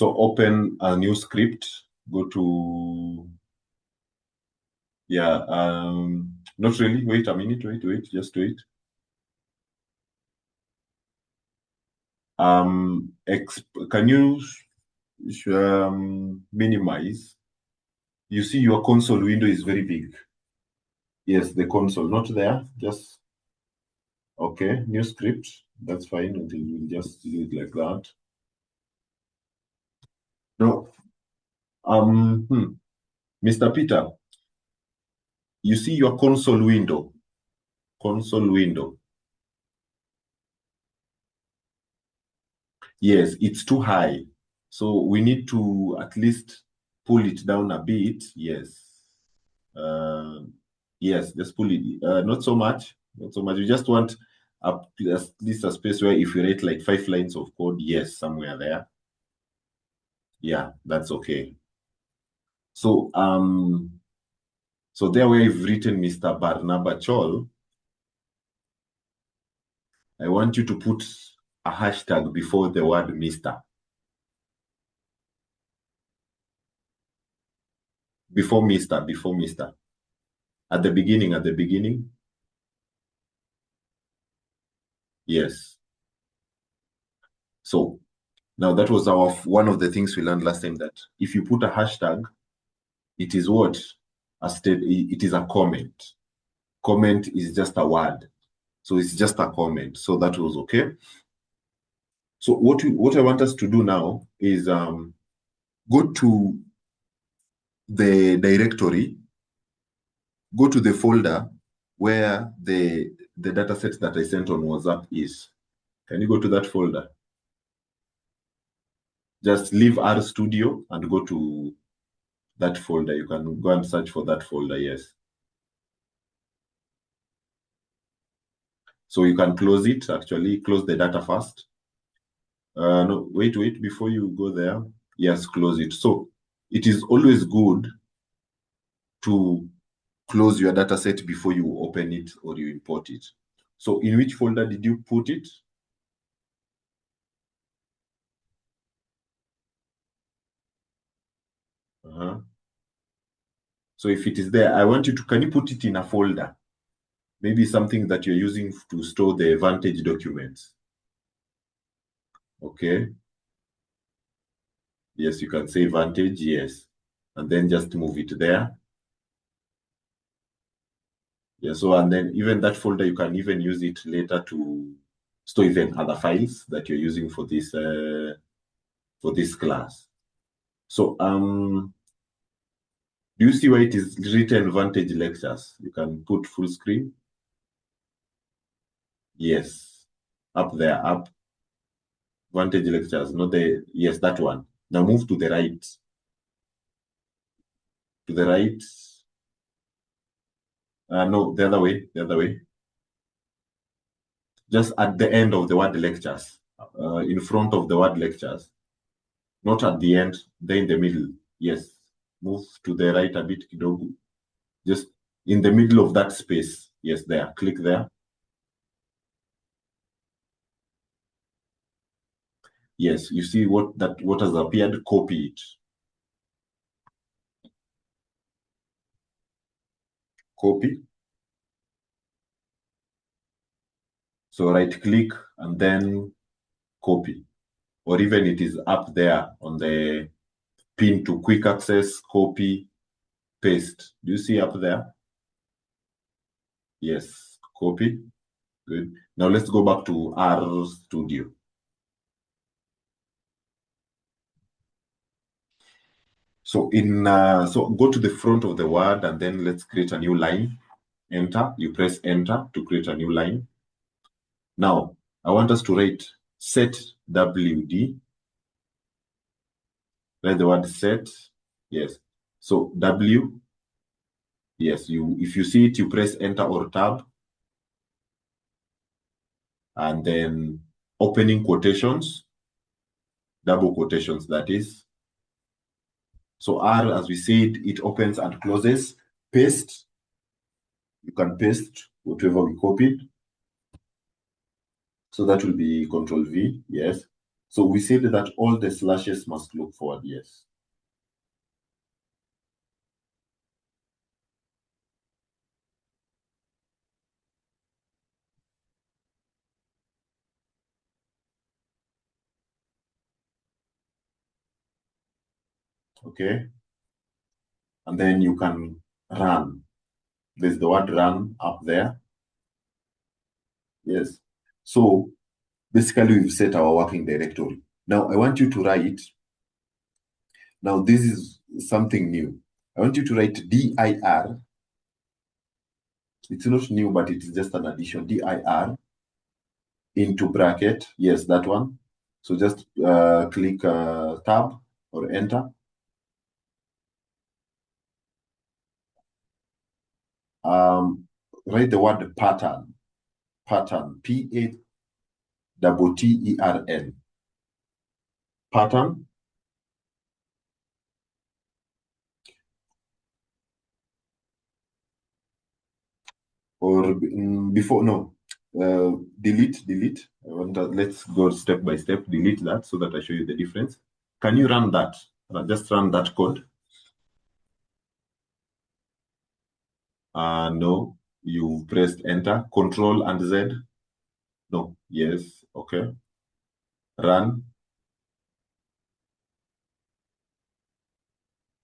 So open a new script, go to, yeah, not really, wait a minute, wait, just wait. Can you minimize? You see your console window is very big. Yes, the console, not there, just, okay, new script, that's fine, we'll just do it like that. No, Mr. Peter, you see your console window, yes, it's too high. So we need to at least pull it down a bit. Yes. Yes, just pull it. Not so much. Not so much. You just want at least a space where if you write like 5 lines of code, yes, somewhere there. Yeah, that's okay. So so there where you've written Mr. Barnaba Chol, I want you to put a hashtag before the word Mr. Before Mr. At the beginning. Yes. So now that was one of the things we learned last time, that if you put a hashtag, it is what? It is a comment. Comment is just a word. So it's just a comment. So that was okay. So what I want us to do now is go to the directory, go to the folder where the dataset that I sent on WhatsApp is. Can you go to that folder? Just leave RStudio and go to that folder. You can go and search for that folder, yes. So you can close it, actually, close the data first. No, wait, before you go there, yes, close it. So it is always good to close your data set before you open it or you import it. So in which folder did you put it? So if it is there, I want you to, can you put it in a folder? Maybe something that you're using to store the Vantage documents. Okay. Yes, you can say Vantage, yes. And then just move it there. Yeah, so and then even that folder, you can even use it later to store even other files that you're using for this class. So do you see where it is written Vantage lectures? You can put full screen. Yes, up there, up. Vantage lectures, not the, yes, that one. Now move to the right. To the right. No, the other way. Just at the end of the word lectures, in front of the word lectures. Not at the end, there in the middle. Yes, move to the right a bit, kidogo. Just in the middle of that space. Yes, there. Click there. Yes, you see what has appeared. Copy it. Copy. So right click and then copy. Or even it is up there on the pin to quick access, copy, paste. Do you see up there? Yes, copy. Good. Now let's go back to RStudio. So so go to the front of the word and then let's create a new line. Enter. You press enter to create a new line. Now I want us to write set WD. Write the word set. Yes. So W. Yes. If you see it, you press enter or tab. And then opening quotations, double quotations, that is. So R, as we said, it opens and closes. Paste. You can paste whatever we copied. So that will be Control V, yes. So we said that all the slashes must look forward, yes. Okay. And then you can run. There's the word run up there. Yes. So basically, we've set our working directory. Now, I want you to write. Now, this is something new. I want you to write dir. It's not new, but it is just an addition. Dir into bracket. Yes, that one. So just click tab or enter. Write the word pattern. Pattern. Pattern. Pattern. Or before, no. Delete. Let's go step by step. Delete that so that I show you the difference. Can you run that? Just run that code. No, you pressed enter. Control and Z. No, yes, okay. Run.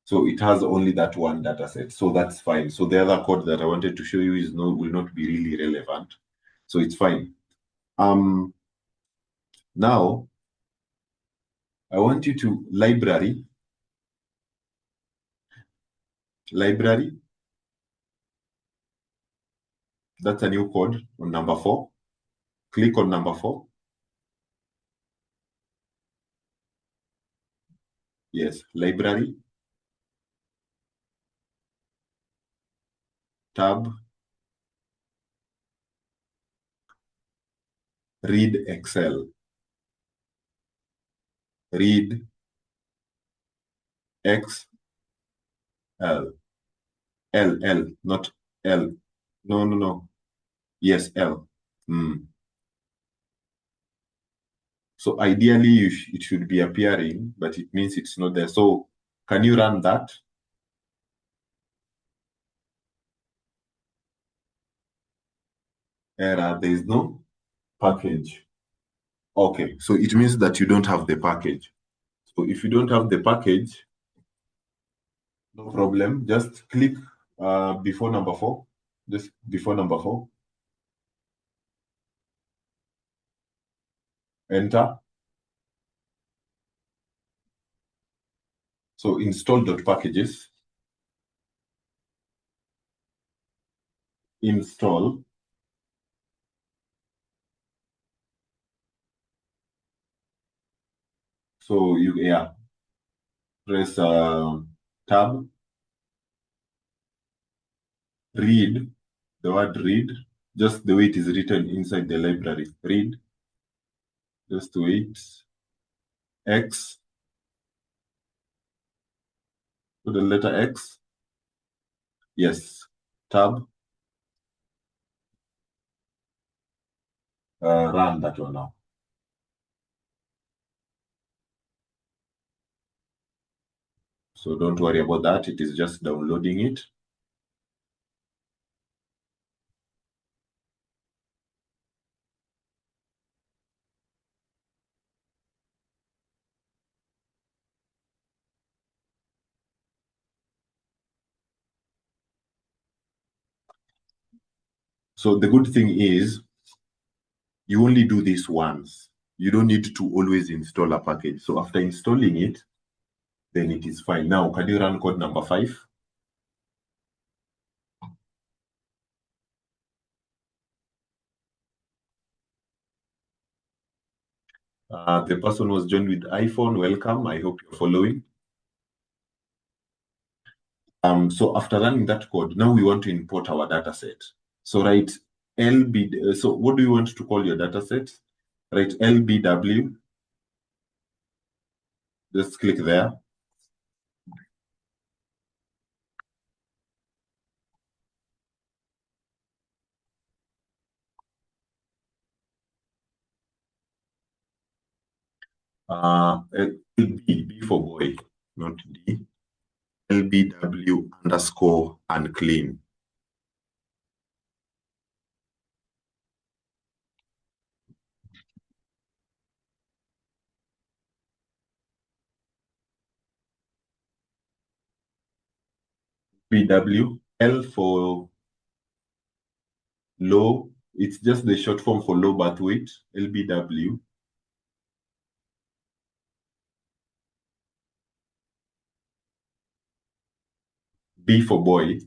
So it has only that one data set. So that's fine. So the other code that I wanted to show you will not be really relevant. So it's fine. Now I want you to library. That's a new code on number 4. Click on number 4. Yes, library, tab, read Excel, read X L, not L. No, no, no. Yes, L. So ideally, it should be appearing, but it means it's not there. So can you run that? Error, there is no package. Okay, so it means that you don't have the package. So if you don't have the package, no problem. Just click before number 4. Just before number 4. Enter. So install.packages. Install. So press tab, read, the word read, just the way it is written inside the library. Read, just wait, X, put the letter X, yes, tab, run that one now. So don't worry about that, it is just downloading it. So the good thing is, you only do this once. You don't need to always install a package. So after installing it, then it is fine. Now, can you run code number 5? The person was joined with iPhone. Welcome. I hope you're following. So after running that code, now we want to import our data set. So write LB. So what do you want to call your data set? Write LBW. Just click there. B for boy, not D. LBW underscore unclean. BW, L for low, it's just the short form for low birth weight, LBW. B for boy.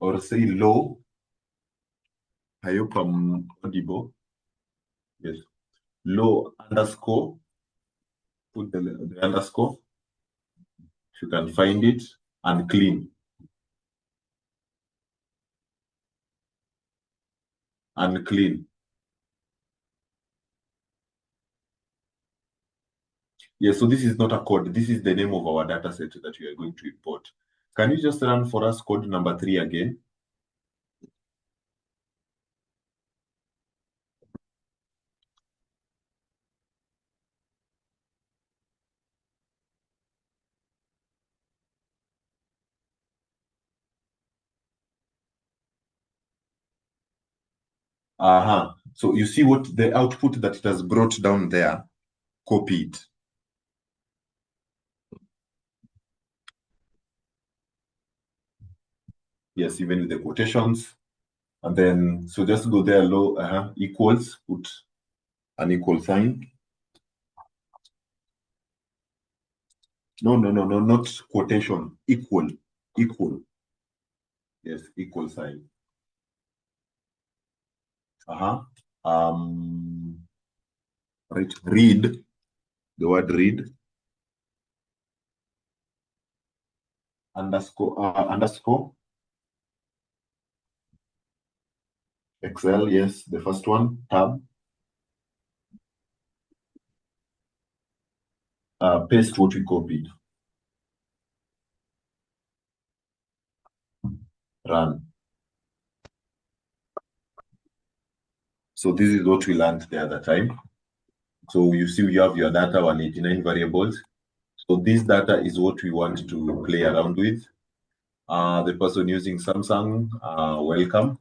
Or say low. I hope I'm audible. Yes. Low underscore. Put the underscore. If you can find it. And clean. And clean. Yeah, so this is not a code. This is the name of our data set that we are going to import. Can you just run for us code number 3 again? So you see what the output that it has brought down there, copy it. Yes, even with the quotations. And then, so just go there, low, equals, put an equal sign. No, not quotation, equal. Yes, equal sign. Right, read, the word read, underscore, Excel, yes, the first one, tab, paste what we copied, run. So this is what we learned the other time. So you see, you have your data, 189 variables. So this data is what we want to play around with. The person using Samsung, welcome.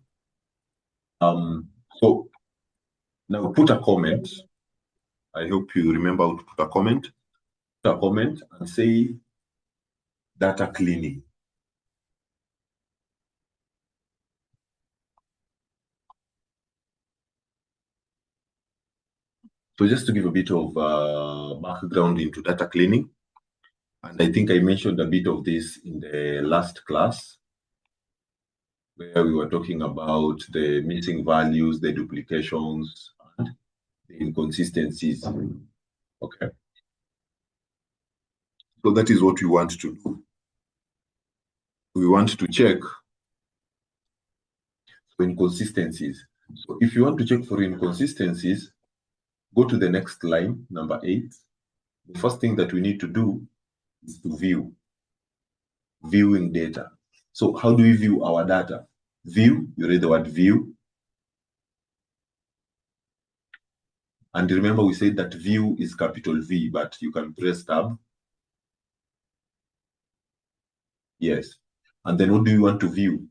So now put a comment. I hope you remember how to put a comment. Put a comment and say data cleaning. So just to give a bit of background into data cleaning, and I think I mentioned a bit of this in the last class, where we were talking about the missing values, the duplications, and the inconsistencies. Okay. So that is what we want to do. We want to check for inconsistencies. So if you want to check for inconsistencies, go to the next line, number 8. The first thing that we need to do is to view. Viewing data. So how do we view our data? View, you read the word view. And remember we said that view is capital V, but you can press tab. Yes. And then what do you want to view?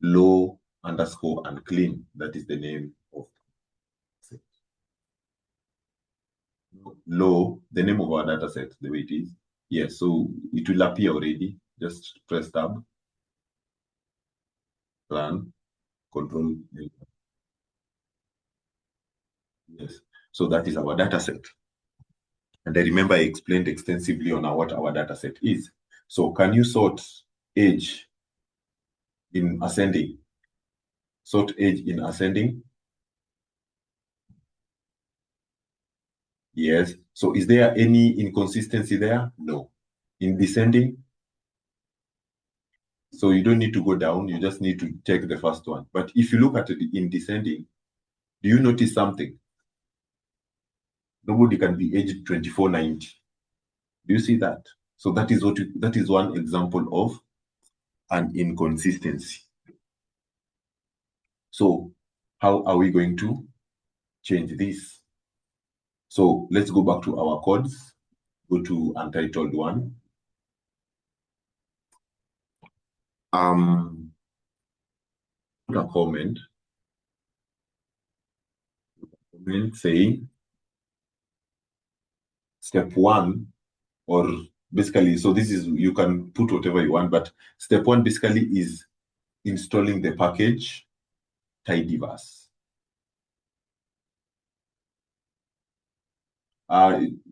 Low underscore and clean. That is the name of low, the name of our data set, the way it is. Yes, so it will appear already. Just press tab, run, control. Yes, so that is our data set. And I remember I explained extensively on what our data set is. So can you sort age in ascending? Sort age in ascending? Yes. So is there any inconsistency there? No. In descending? So you don't need to go down, you just need to check the first one. But if you look at it in descending, do you notice something? Nobody can be aged 2490. Do you see that? So that is one example of an inconsistency. So how are we going to change this? So let's go back to our codes, go to untitled one. Put a comment saying step one, or basically, so this is, you can put whatever you want, but step one basically is installing the package tidyverse.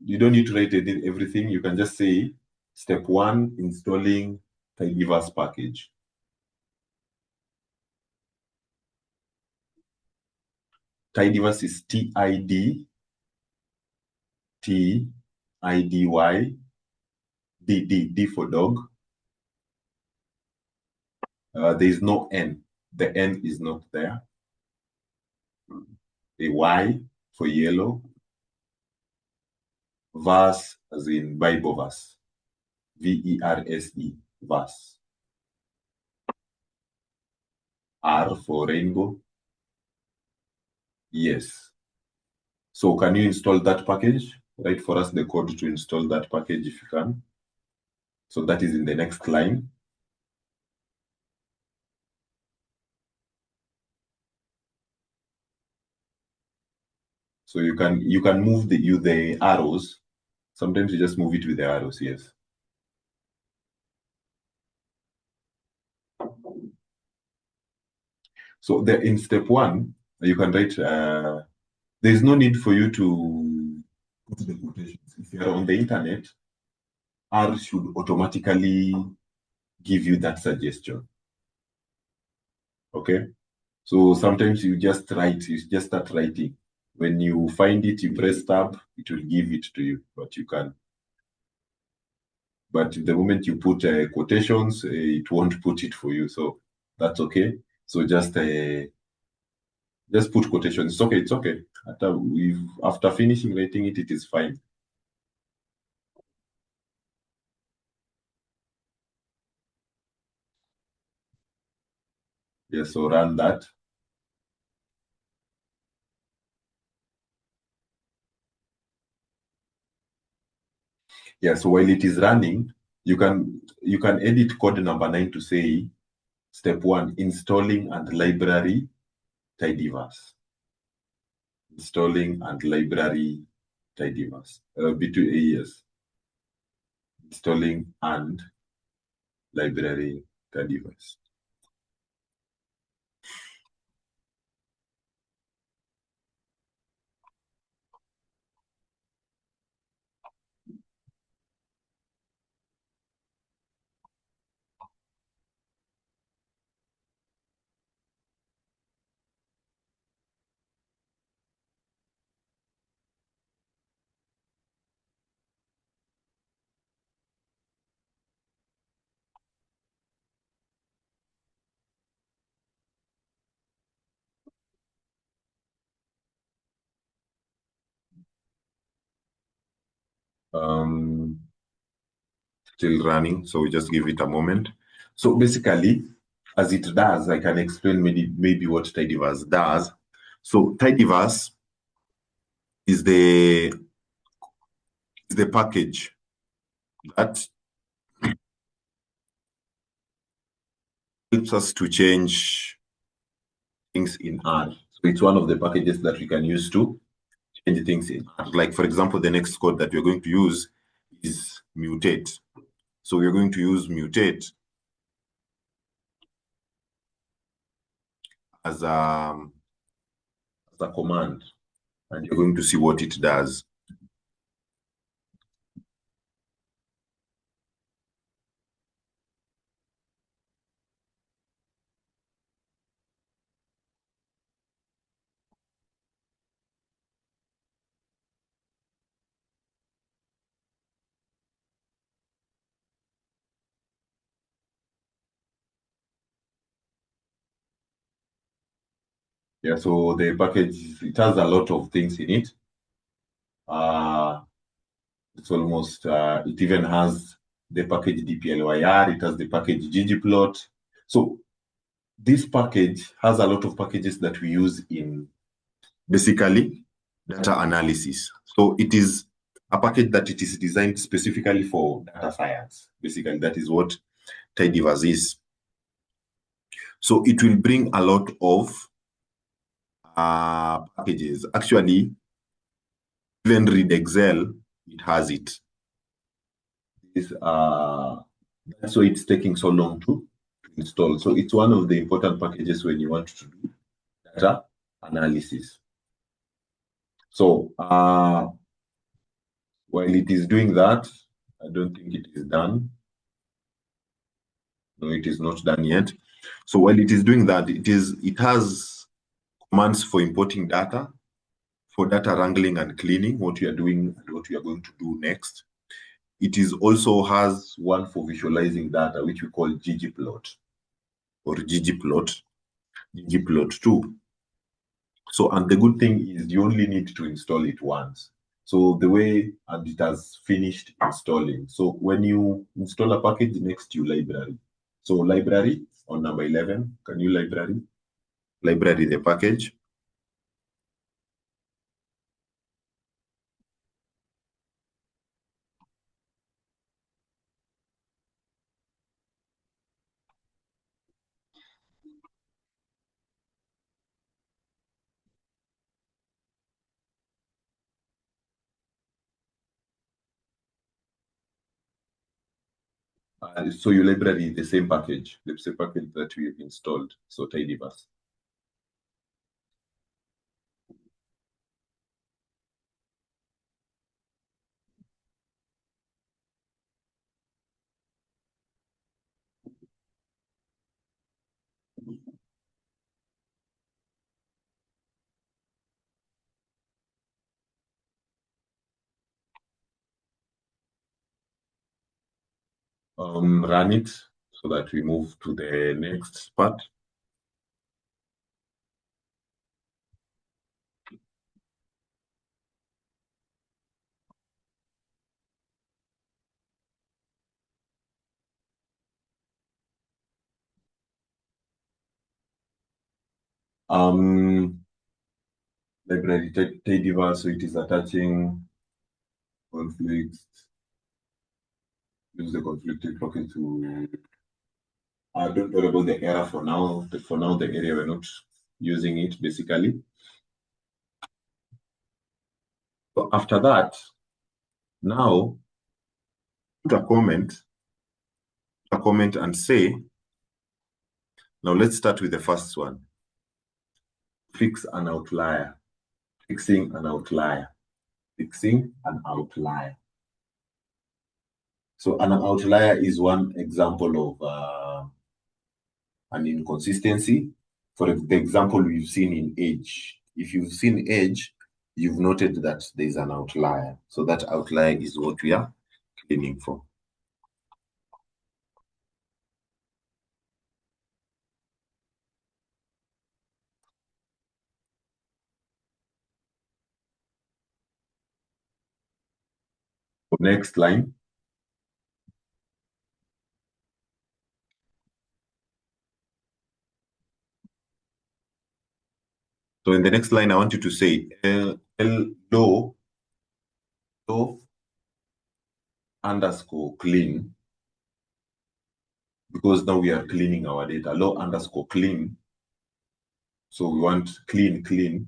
You don't need to write everything. You can just say step one, installing tidyverse package. Tidyverse is TID TIDY D for dog. There is no N. The N is not there. A Y for yellow. Verse as in Bible verse. VERSE, verse. R for rainbow. Yes. So can you install that package? Write for us the code to install that package if you can. So that is in the next line. So you can move the arrows. Sometimes you just move it with the arrows, yes. So in step one, you can write, there's no need for you to put the quotations. If you're on the internet, R should automatically give you that suggestion. Okay? So sometimes you just start writing. When you find it, you press tab, it will give it to you, but you can. But the moment you put quotations, it won't put it for you. So that's okay. So just put quotations. It's okay. It's okay. After finishing writing it, it is fine. Yeah. So run that. Yeah. So while it is running, you can edit code number 9 to say step 1, installing and library tidyverse. Installing and library tidyverse. Between AES. Installing and library tidyverse. Still running, so we just give it a moment. So basically, as it does, I can explain maybe what tidyverse does. So tidyverse is the package that helps us to change things in R. So it's one of the packages that we can use to change things in R. Like, for example, the next code that we're going to use is mutate. So we're going to use mutate as a command, and you're going to see what it does. Yeah, so the package, it has a lot of things in it. It's almost, it even has the package dplyr, it has the package ggplot. So this package has a lot of packages that we use in basically data analysis. So it is a package that it is designed specifically for data science. Basically, that is what Tidyverse is. So it will bring a lot of packages. Actually, even read Excel, it has it. That's why it's taking so long to install. So it's one of the important packages when you want to do data analysis. So while it is doing that, I don't think it is done. No, it is not done yet. So while it is doing that, it has commands for importing data, for data wrangling and cleaning, what you are doing and what you are going to do next. It is also has one for visualizing data, which we call ggplot or ggplot, ggplot2. So, and the good thing is you only need to install it once. So the way, and it has finished installing. So when you install a package next to library, so library on number 11, can you library the package. So your library is the same package that we have installed. So tidyverse. Run it so that we move to the next part. Library tidyverse, so it is attaching conflicts. Use the conflicted token to. Don't worry about the error for now. For now, the area we're not using it basically. So after that, now put a comment and say, now let's start with the first one. Fix an outlier. Fixing an outlier. Fixing an outlier. So an outlier is one example of an inconsistency. For the example we've seen in age. If you've seen age, you've noted that there's an outlier. So that outlier is what we are cleaning for. Next line. So in the next line, I want you to say low underscore clean, because now we are cleaning our data. Low underscore clean. So we want clean.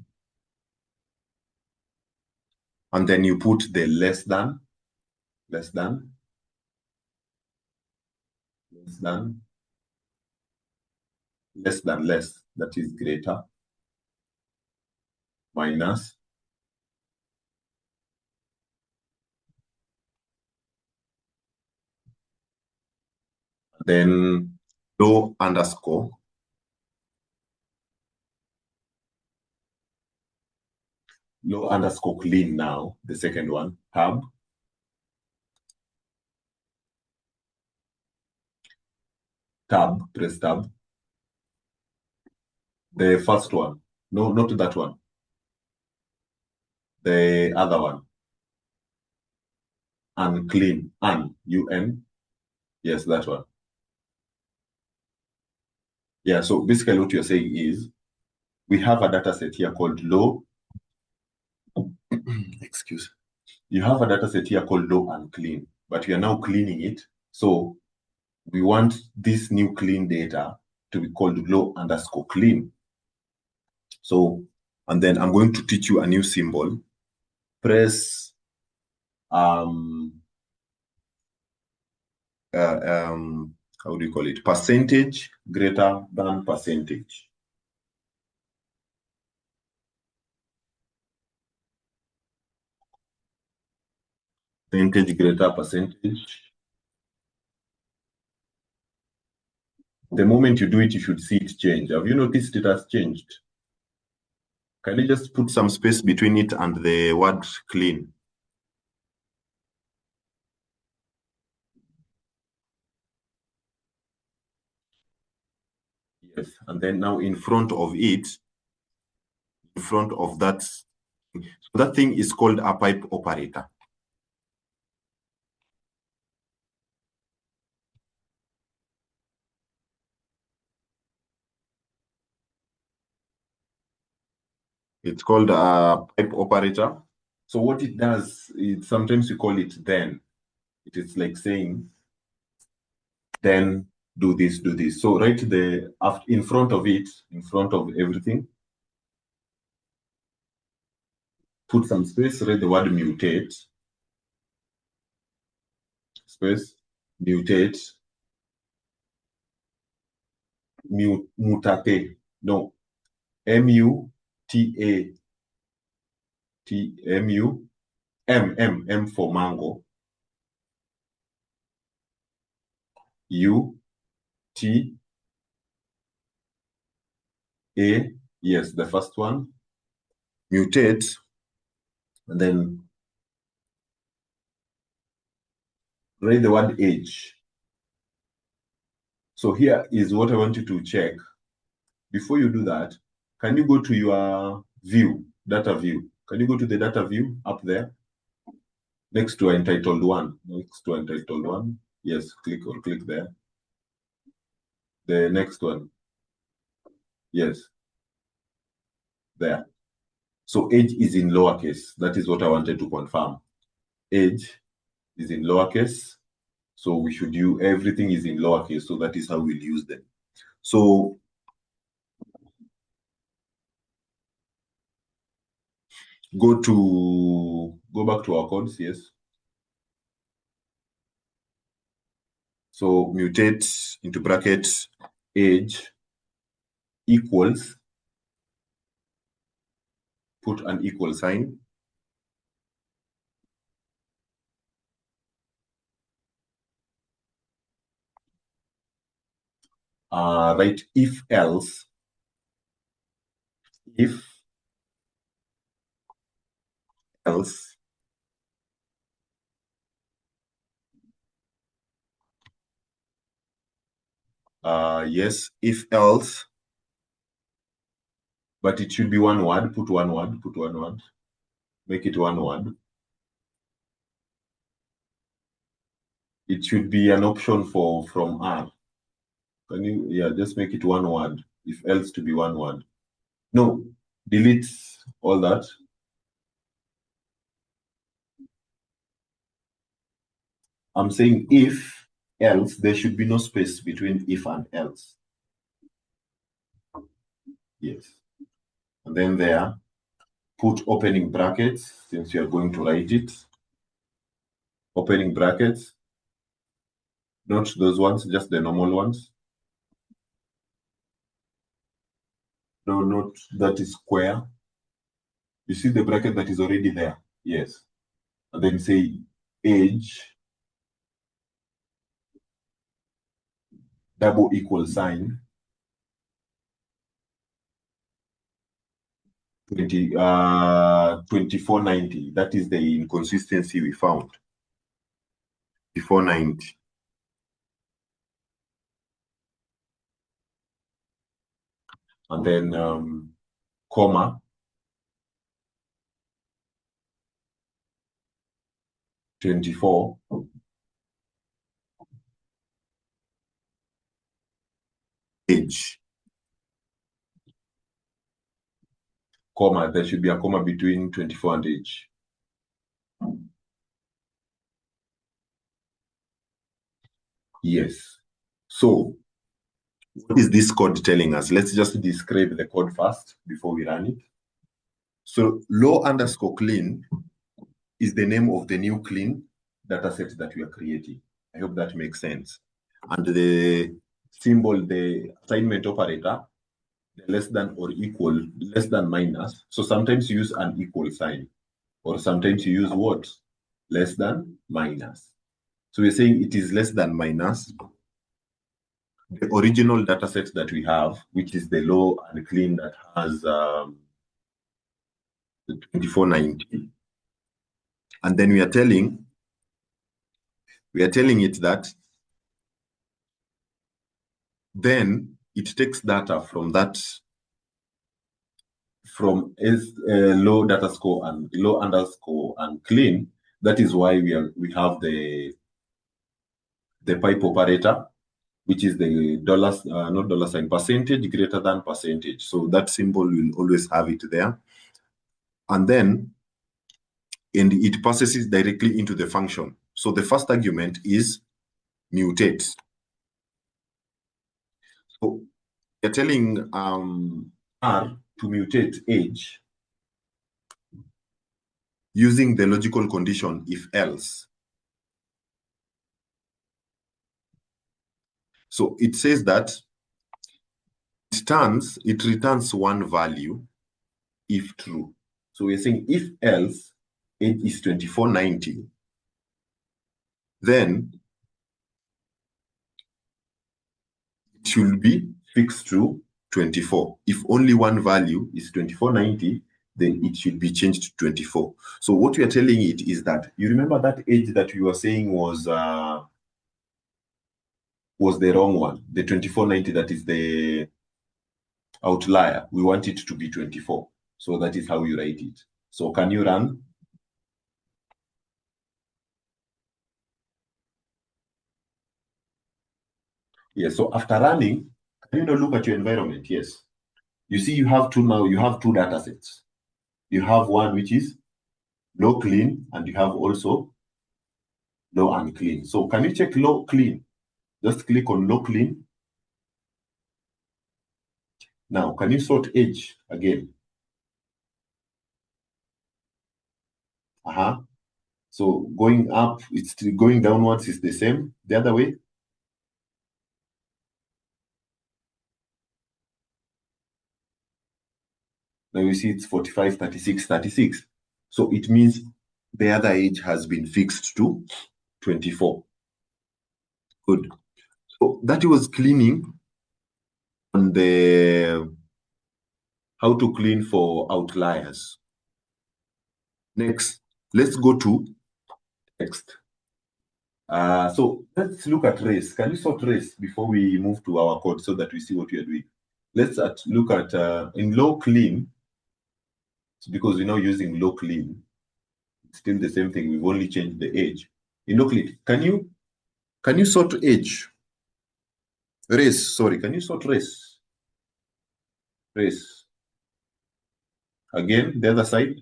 And then you put the less than, less, that is greater, minus, then low underscore, clean now, the second one, press tab. The first one, no, not that one. The other one, unclean, un, yes, that one. Yeah, so basically what you're saying is we have a data set here called low. Excuse. You have a data set here called low and clean, but we are now cleaning it. So we want this new clean data to be called low underscore clean. So, and then I'm going to teach you a new symbol. Press how do you call it? Percentage greater than percentage. Percentage greater percentage. The moment you do it, you should see it change. Have you noticed it has changed? Can you just put some space between it and the word clean? Yes, and then now in front of it, in front of that, so that thing is called a pipe operator. It's called a pipe operator. So what it does is sometimes you call it then. It is like saying, then do this, do this. So right the in front of it, in front of everything, put some space, write the word mutate, space, mutate, mutate. No, M-U-T-A-T-M-U, M for mango, U-T-A, yes, the first one, mutate, and then write the word age. So here is what I want you to check. Before you do that, can you go to your view, data view? Can you go to the data view up there? Next to entitled one. Next to entitled one. Yes, click there. The next one. Yes, there. So age is in lowercase. That is what I wanted to confirm. Age is in lowercase. So we should use everything is in lowercase. So that is how we'll use them. So go back to our codes, yes. So mutate into brackets age equals, put an equal sign. Write if else, if else, yes, if else, but it should be one word, put one word, make it one word. It should be an option from R. Can you, yeah, just make it one word, if else to be one word. No, delete all that. I'm saying if else, there should be no space between if and else. Yes. And then there, put opening brackets, since you're going to write it. Opening brackets, not those ones, just the normal ones. No, not that is square. You see the bracket that is already there? Yes. And then say age, double equal sign, 2490. That is the inconsistency we found. 2490. And then comma, 24. Age. comma. There should be a comma between 24 and age. Yes. So what is this code telling us? Let's just describe the code first before we run it. So low_clean is the name of the new clean dataset that we are creating. I hope that makes sense. And the symbol, the assignment operator, the less than or equal, less than minus. So sometimes you use an equal sign, or sometimes you use what? Less than minus. So we're saying it is less than minus the original data set that we have, which is the low and clean that has the 2490. And then we are telling it that then it takes data from that, from low data score and low underscore and clean. That is why we have the pipe operator, which is the dollars, not dollar sign, percentage greater than percentage. So that symbol will always have it there. And then, and it passes it directly into the function. So the first argument is mutate. So you're telling R to mutate age using the logical condition if else. So it says that it returns one value if true. So we're saying if else age is 2490, then it should be fixed to 24. If only one value is 2490, then it should be changed to 24. So what we are telling it is that, you remember that age that we were saying was the wrong one, the 2490, that is the outlier. We want it to be 24. So that is how you write it. So can you run? Yes, so after running, can you now look at your environment? Yes. You see you have two data sets. You have one which is low clean, and you have also low and clean. So can you check low clean? Just click on low clean. Now, can you sort age again? So going up, it's still going downwards is the same. The other way. Now you see it's 45, 36, 36. So it means the other age has been fixed to 24. Good. So that was cleaning on the how to clean for outliers. Next, let's go to text. So let's look at race. Can you sort race before we move to our code so that we see what we are doing? Let's look at in low clean, because we're now using low clean. It's still the same thing. We've only changed the age. In low clean, can you sort age? Race, sorry, can you sort race? Race. Again, the other side.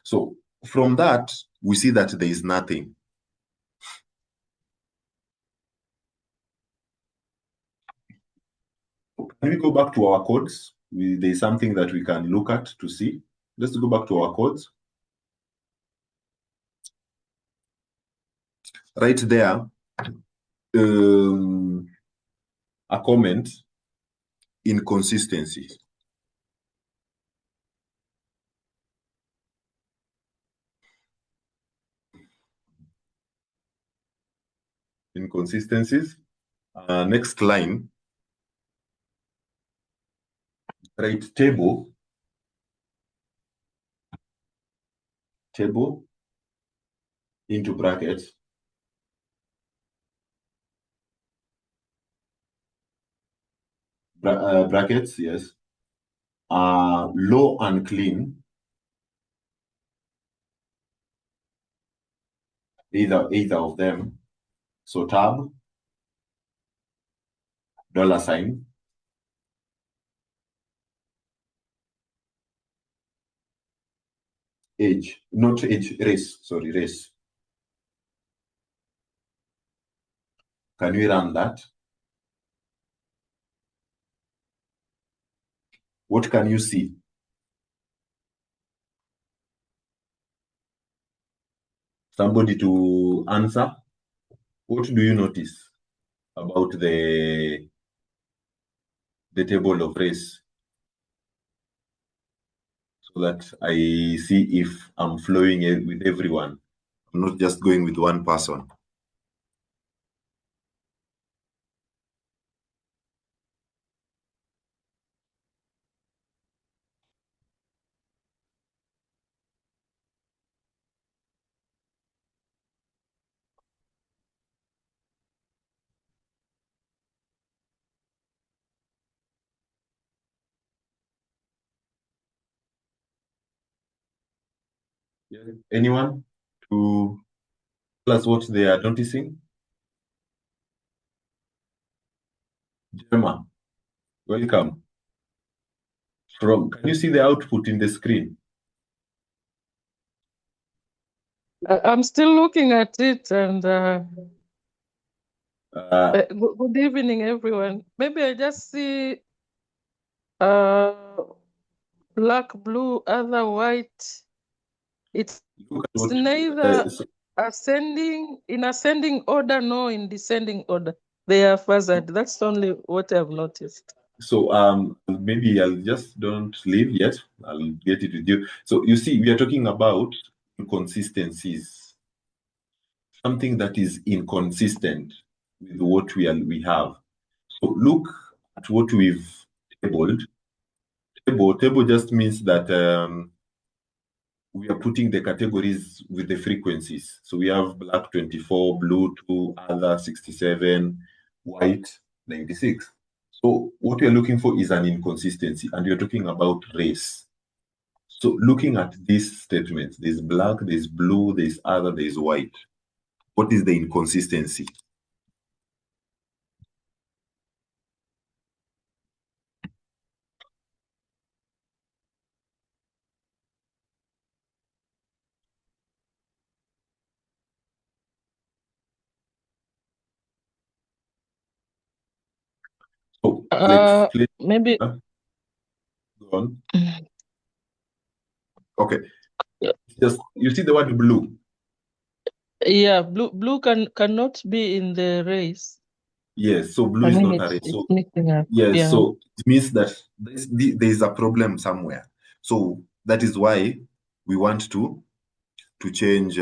So from that, we see that there is nothing. Can we go back to our codes? There's something that we can look at to see. Let's go back to our codes. Right there, a comment, inconsistency. Inconsistencies. Next line, write table into brackets. Brackets, yes. Low and clean. Either of them. So tab, dollar sign, age, not age, race, sorry, race. Can we run that? What can you see? Somebody to answer. What do you notice about the table of race? So that I see if I'm flowing with everyone. I'm not just going with one person. Yeah. Anyone to tell us what they are noticing? Gemma, welcome. Can you see the output in the screen? I'm still looking at it, and good evening, everyone. Maybe I just see black, blue, other white. It's neither in ascending order nor in descending order. They are fuzzered. That's only what I've noticed. So maybe I'll just don't leave yet. I'll get it with you. So you see, we are talking about inconsistencies, something that is inconsistent with what we have. So look at what we've tabled. Table just means that we are putting the categories with the frequencies. So we have black 24, blue 2, other 67, white 96. So what we're looking for is an inconsistency, and we're talking about race. So looking at these statements, there's black, there's blue, there's other, there's white. What is the inconsistency? So let's maybe go on. Okay. Just you see the word blue. Yeah, blue cannot be in the race. Yes, so blue is not a race. So yes, yeah. So it means that there is a problem somewhere. So that is why we want to change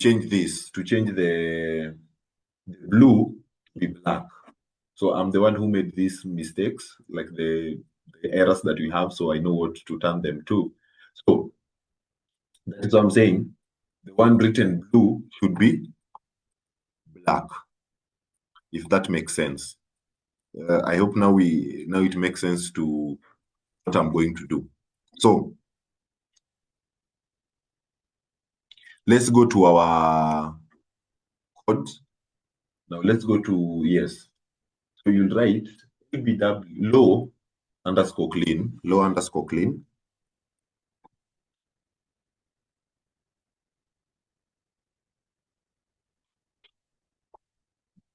this, to change the blue to be black. So I'm the one who made these mistakes, like the errors that we have, so I know what to turn them to. So that is what I'm saying. The one written blue should be black, if that makes sense. I hope now it makes sense to what I'm going to do. So let's go to our code. Now let's go to yes. So you'll write LBW low underscore clean, low underscore clean.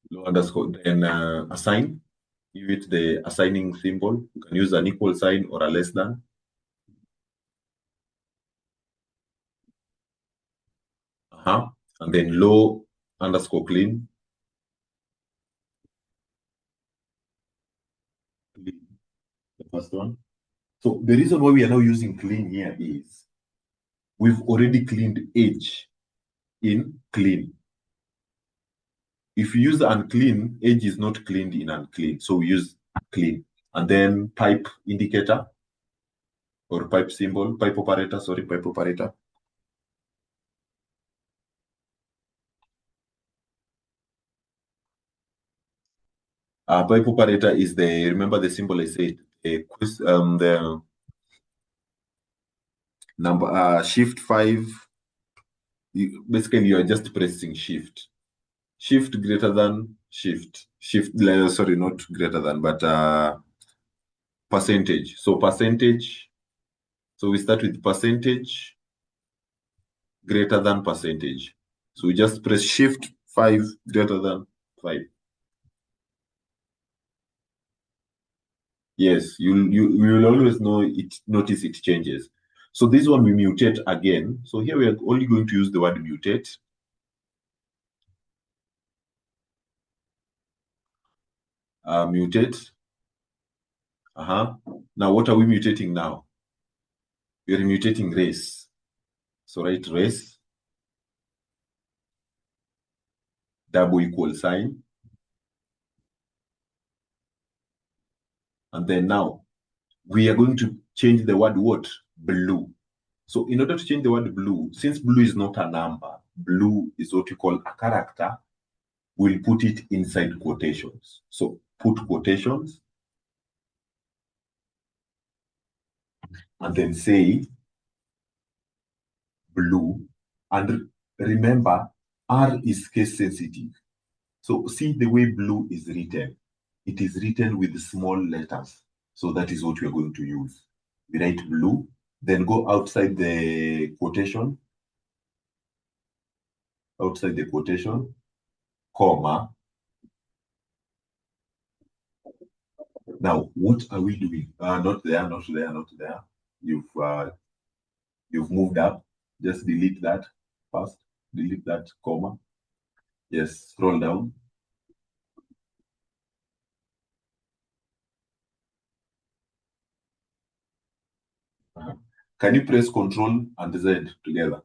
Low underscore, then assign. Give it the assigning symbol. You can use an equal sign or a less than. And then low underscore clean. The first one. So the reason why we are now using clean here is we've already cleaned age in clean. If you use unclean, age is not cleaned in unclean. So we use clean. And then pipe indicator or pipe symbol, pipe operator, sorry, pipe operator. Pipe operator is remember the symbol I said, the number, shift 5. Basically, you are just pressing shift. Shift greater than shift. Sorry, not greater than, but percentage. So percentage So we start with percentage greater than percentage. So we just press shift 5 greater than 5. Yes, you will always notice it changes. So this one we mutate again. So here we are only going to use the word mutate. Mutate. Now what are we mutating now? We are mutating race. So write race, double equal sign. And then now we are going to change the word what? Blue. So in order to change the word blue, since blue is not a number, blue is what you call a character, we'll put it inside quotations. So put quotations and then say blue. And remember, R is case sensitive. So see the way blue is written. It is written with small letters. So that is what we are going to use. We write blue, then go outside the quotation, comma. Now, what are we doing? Not there, not there, not there. You've moved up. Just delete that first. Delete that comma. Yes, scroll down. Can you press Control and Z together?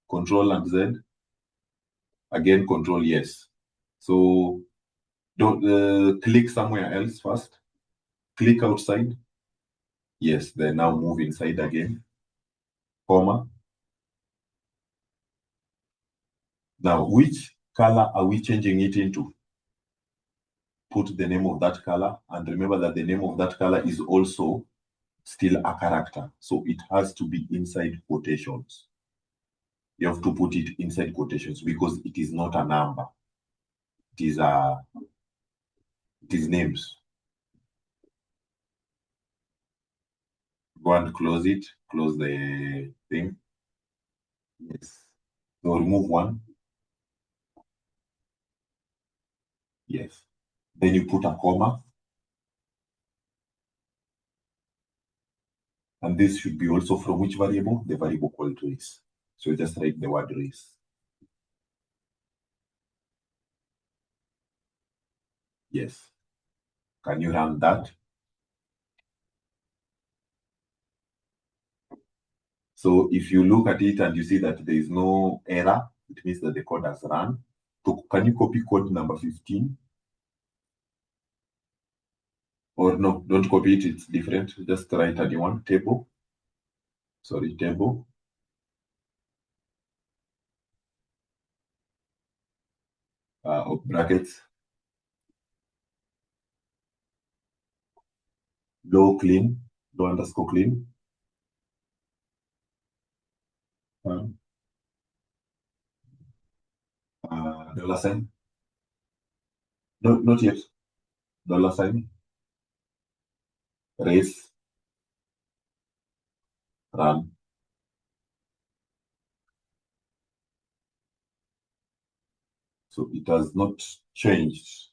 Control and Z. Again, Control, yes. So don't click somewhere else first. Click outside. Yes, then now move inside again. Comma. Now, which color are we changing it into? Put the name of that color, and remember that the name of that color is also still a character. So it has to be inside quotations. You have to put it inside quotations because it is not a number. It is names. Go and close it. Close the thing. Yes. So remove one. Yes. Then you put a comma. And this should be also from which variable? The variable called race. So just write the word race. Yes. Can you run that? So if you look at it and you see that there is no error, it means that the code has run. So can you copy code number 15? Or no, don't copy it, it's different. Just write a new one, table. Sorry, table. Of brackets. Low clean, low underscore clean. Dollar sign. No, not yet. Dollar sign. Race. Run. So it has not changed.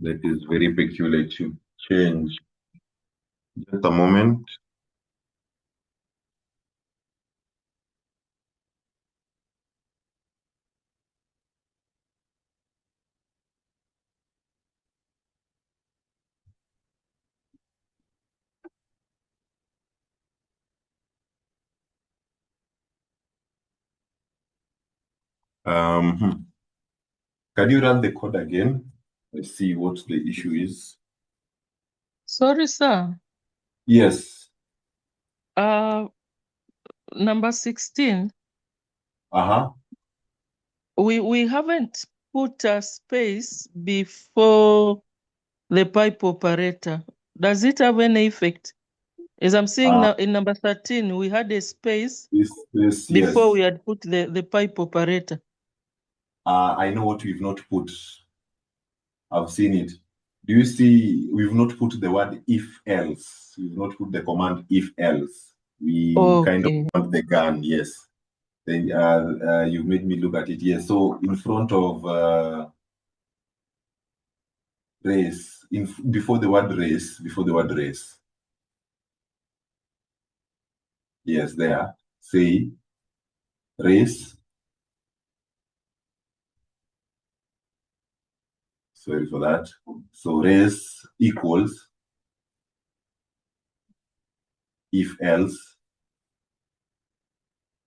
That is very peculiar to change. Just a moment. Can you run the code again? Let's see what the issue is. Sorry, sir. Yes. Number 16. Uh-huh. We haven't put a space before the pipe operator. Does it have any effect? As I'm seeing now in number 13, we had a space This, before yes. we had put the pipe operator. I know what we've not put. I've seen it. Do you see we've not put the word if else? We've not put the command if else. We kind of Okay. want the gun, yes. Then you made me look at it. Yes. So in front of race, before the word race, yes, there. Say race. Sorry for that. So race equals if else.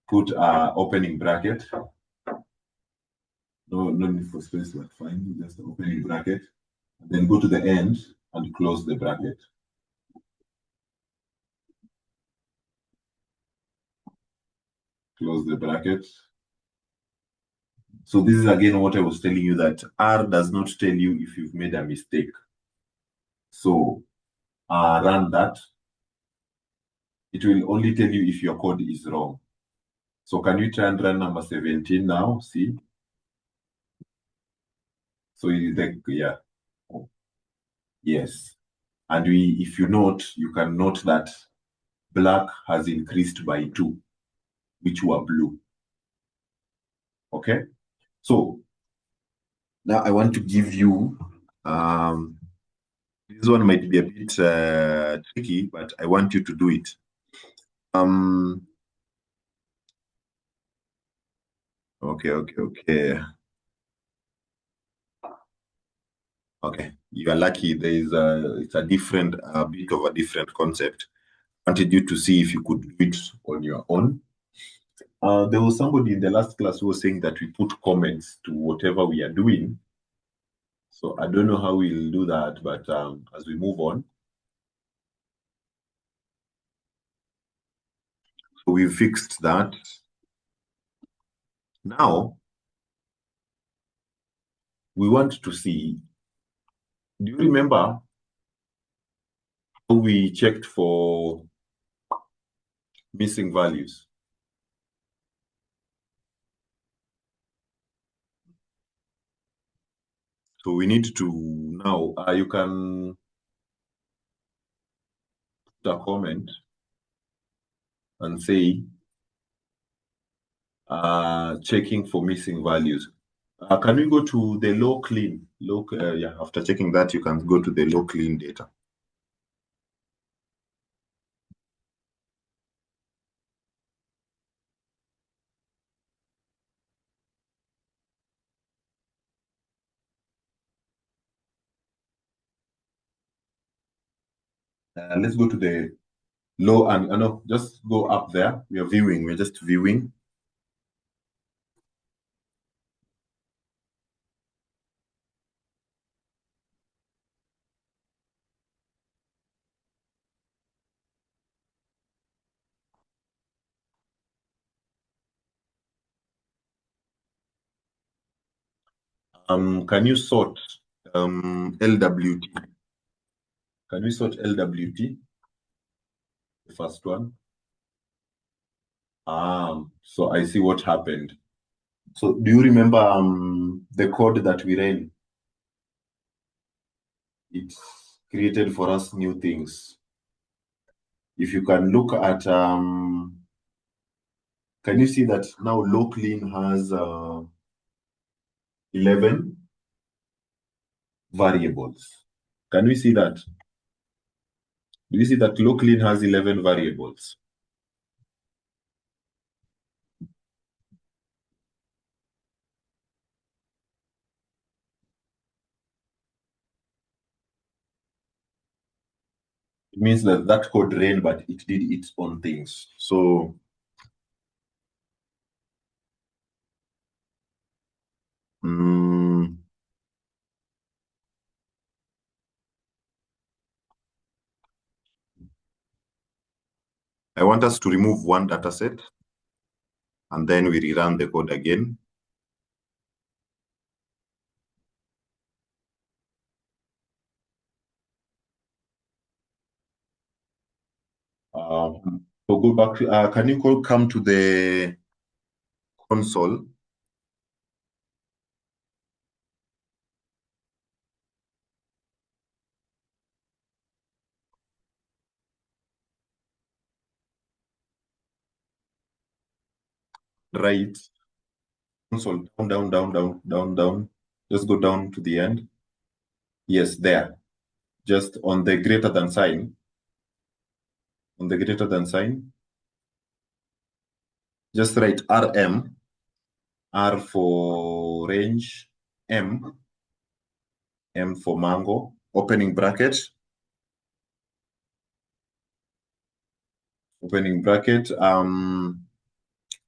Put opening bracket. No, no need for space, but fine. Just opening bracket. And then go to the end and close the bracket. Close the bracket. So this is again what I was telling you, that R does not tell you if you've made a mistake. So run that. It will only tell you if your code is wrong. So can you try and run number 17 now? See? So it is like, yeah. Yes. And if you note, you can note that black has increased by 2, which were blue. Okay? So now I want to give you, this one might be a bit tricky, but I want you to do it. Okay. Okay, you are lucky. It's a different, bit of a different concept. I wanted you to see if you could do it on your own. There was somebody in the last class who was saying that we put comments to whatever we are doing. So I don't know how we'll do that, but as we move on. So we fixed that. Now, we want to see, do you remember how we checked for missing values? So we need to now, you can put a comment and say, checking for missing values. Can we go to the low clean? Yeah, after checking that, you can go to the low clean data. Let's go to the low and no, just go up there. We are viewing. We're just viewing. Can you sort LWT? Can we sort LWT? The first one. So I see what happened. So do you remember the code that we ran? It created for us new things. If you can look at, can you see that now low clean has 11 variables? Can we see that? Do you see that low clean has 11 variables? It means that that code ran, but it did its own things. So I want us to remove one dataset, and then we rerun the code again. So go back to, can you come to the console? right console down. Just go down to the end. Yes, there. Just on the greater than sign. On the greater than sign. Just write RM. R for range. M. M for mango. Opening bracket. Opening bracket.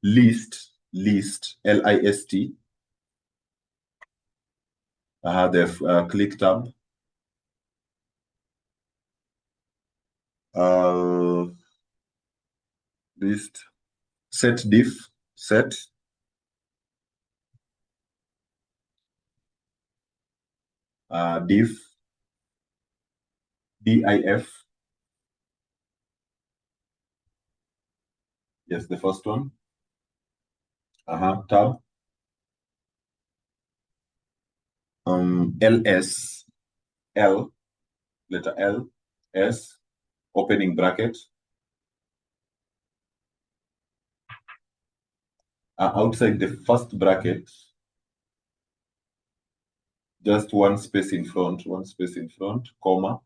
List. List. LIST. The click tab. List. Set diff. Set. Diff. DIF. Yes, the first one. Tab. LS. L. Letter L. S. Opening bracket. Outside the first bracket, just one space in front, comma.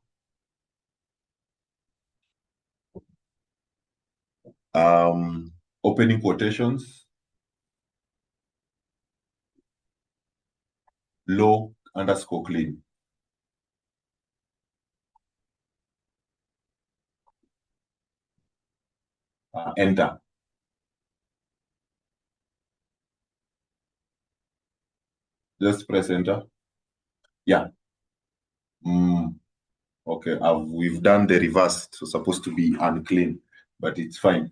Opening quotations, low underscore clean. Enter. Just press enter. Yeah. Okay, we've done the reverse. So supposed to be unclean, but it's fine.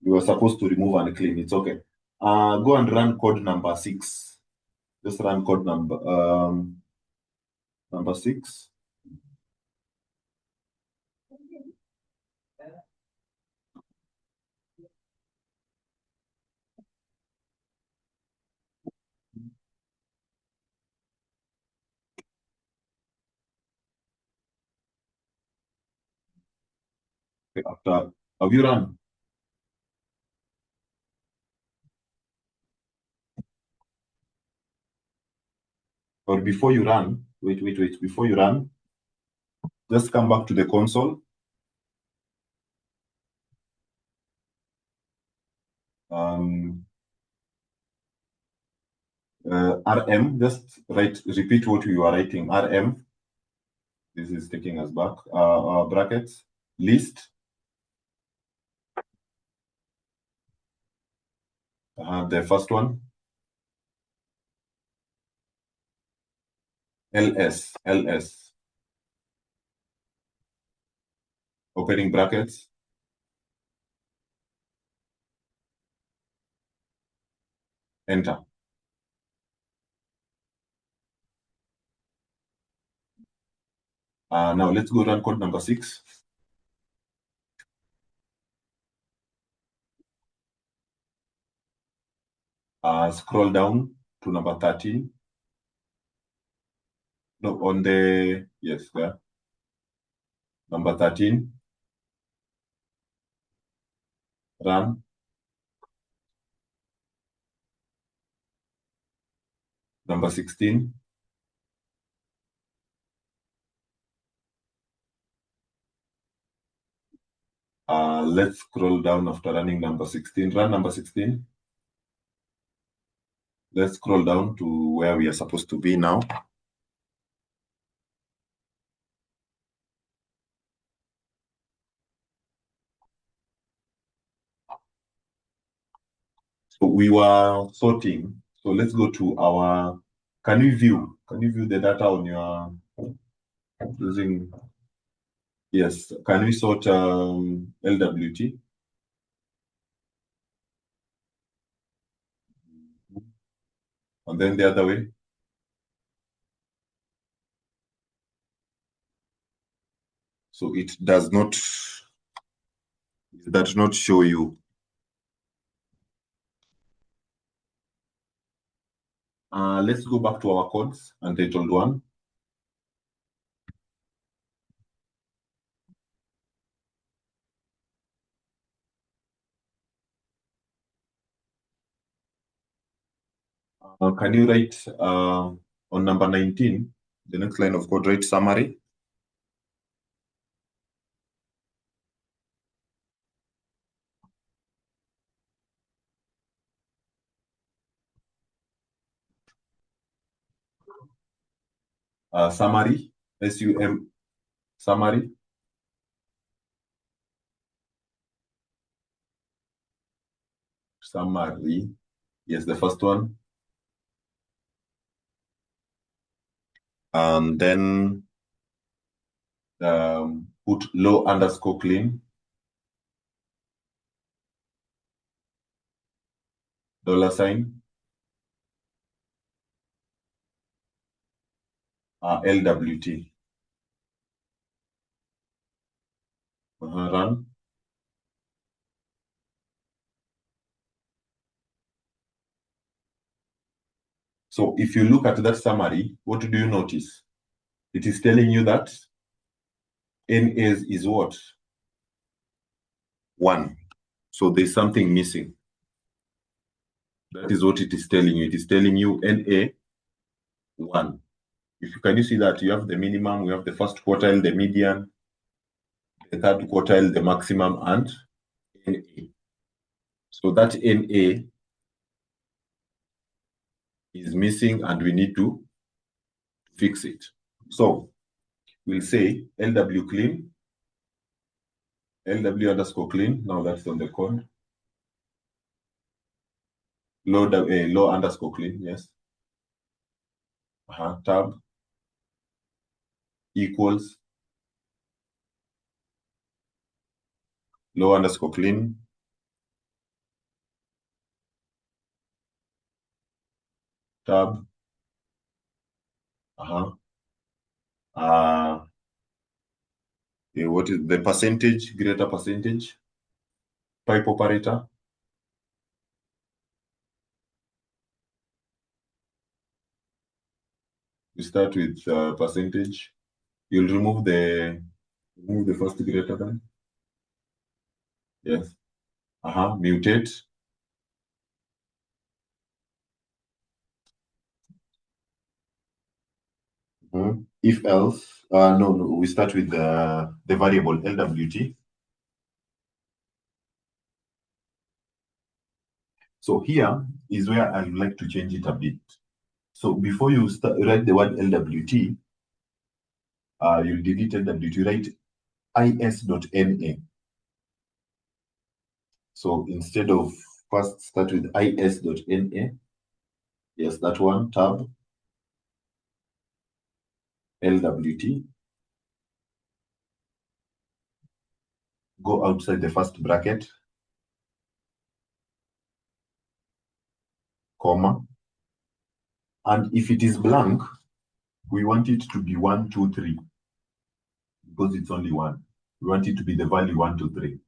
You were supposed to remove unclean. It's okay. Go and run code number 6. Just run code number 6. Okay, after, have you run? Or before you run, wait, before you run, just come back to the console. RM, just repeat what you are writing. RM, this is taking us back. Brackets, list. The first one. LS. Opening brackets. Enter. Now let's go run code number 6. Scroll down to number 13. No, on the, yes, there. Number 13. Run. Number 16. Let's scroll down after running number 16. Run number 16. Let's scroll down to where we are supposed to be now. So we were sorting. So let's go to our, can you view the data on your, using, yes, can we sort LWT? And then the other way. So it does not show you. Let's go back to our codes, untitled one. Can you write on number 19, the next line of code, write summary? Summary, SUM, summary. Summary, yes, the first one. And then put low underscore clean, $, LWT. Run. So if you look at that summary, what do you notice? It is telling you that NAs is what? 1. So there's something missing. That is what it is telling you. It is telling you NA 1. Can you see that you have the minimum, we have the first quartile, the median, the third quartile, the maximum, and NA. So that NA is missing and we need to fix it. So we'll say LW clean, LW underscore clean. Now that's on the code. Low underscore clean, yes. Tab equals low underscore clean, tab, what is the percentage, greater percentage, pipe operator. We start with percentage. You'll remove the first greater than. Yes. Mutate. If else, no, we start with the variable LWT. So here is where I would like to change it a bit. So before you write the word LWT, you'll delete LWT, write is.na. So instead of first start with is.na, yes, that one, tab, LWT, go outside the first bracket, comma, and if it is blank, we want it to be 1, 2, 3, because it's only 1. We want it to be the value 1, 2, 3.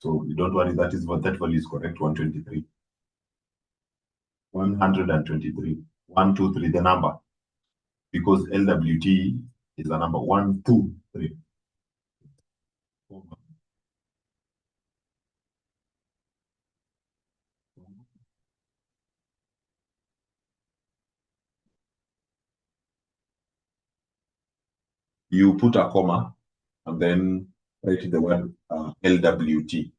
So you don't worry, that value is correct, 123. 123. 1, 2, 3, the number. Because LWT is the number 1, 2, 3. You put a comma and then write the word LWT.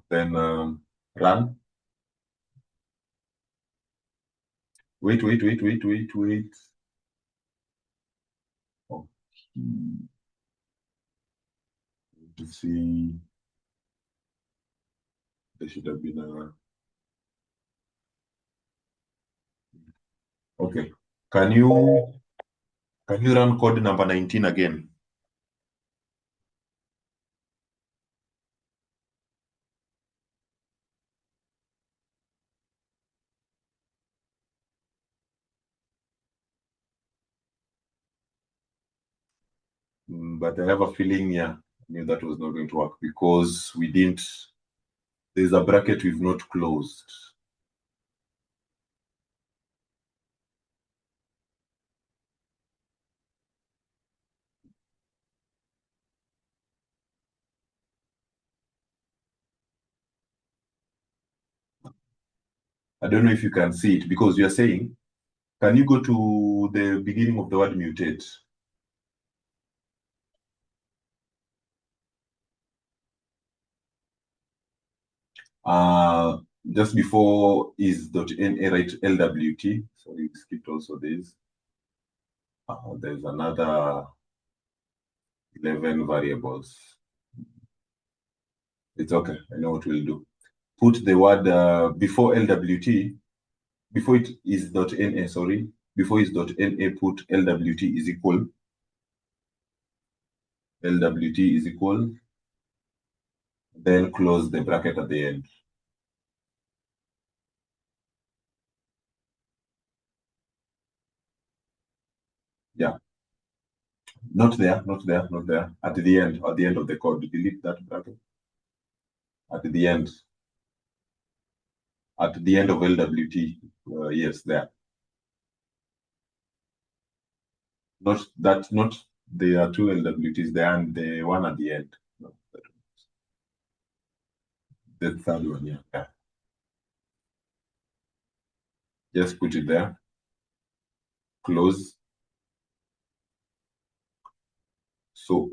Then run. Wait. Okay. Let's see. There should have been a. Okay. Can you run code number 19 again? But I have a feeling, yeah, I knew that was not going to work because we didn't. There's a bracket we've not closed. I don't know if you can see it because you're saying, can you go to the beginning of the word mutate? Just before is.na, write LWT. Sorry, we skipped also this. There's another 11 variables. It's okay. I know what we'll do. Put the word before LWT, before it is .na, sorry, before is .na, put LWT is equal. LWT is equal. Then close the bracket at the end. Yeah. Not there, not there, not there. At the end of the code, delete that bracket. At the end. At the end of LWT, yes, there. Not that, not there are two LWTs there and the one at the end. No, the third one, yeah. Just put it there. Close. So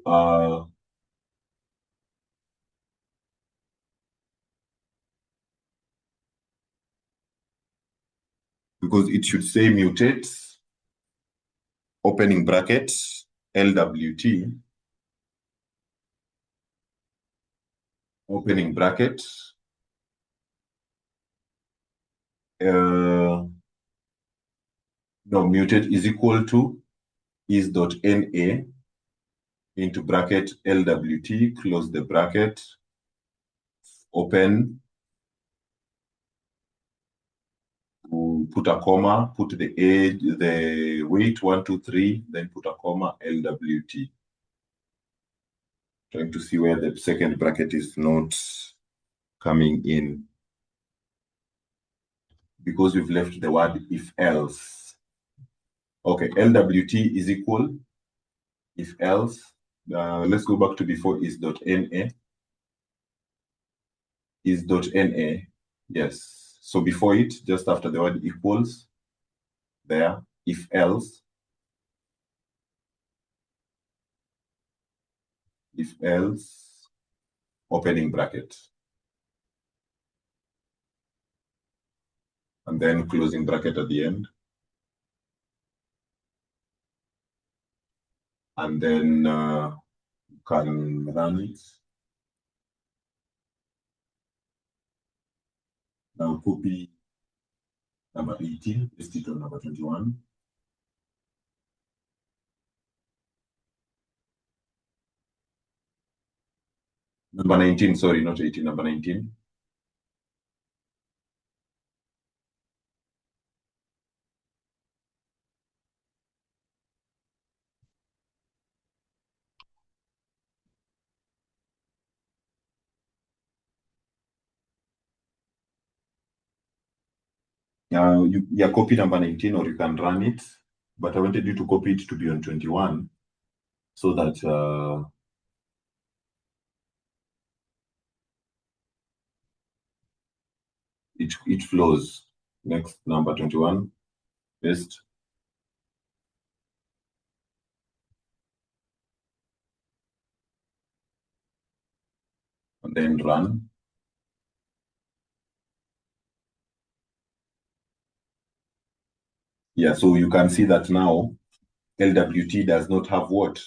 because it should say mutate, opening bracket, LWT, opening bracket, no, mutate is equal to is.na into bracket LWT, close the bracket, open, put a comma, put the age, the weight, 1, 2, 3, then put a comma, LWT. Trying to see where the second bracket is not coming in. Because we've left the word if else. Okay, LWT is equal, if else. Let's go back to before is.na. Is.na, yes. So before it, just after the word equals, there, if else, opening bracket. And then closing bracket at the end. And then you can run it. Now copy number 18, paste it on number 21. Number 19, sorry, not 18, number 19. You copy number 19 or you can run it, but I wanted you to copy it to be on 21 so that it flows. Next, number 21, paste. And then run. Yeah, so you can see that now LWT does not have what?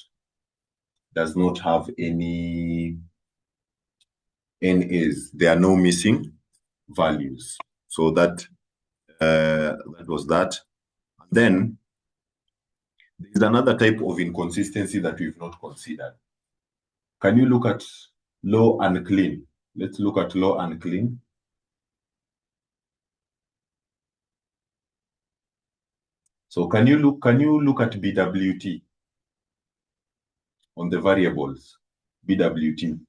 Does not have any NAs. There are no missing values. So that was that. Then there's another type of inconsistency that we've not considered. Can you look at low and clean? Let's look at low and clean. So can you look at BWT on the variables? BWT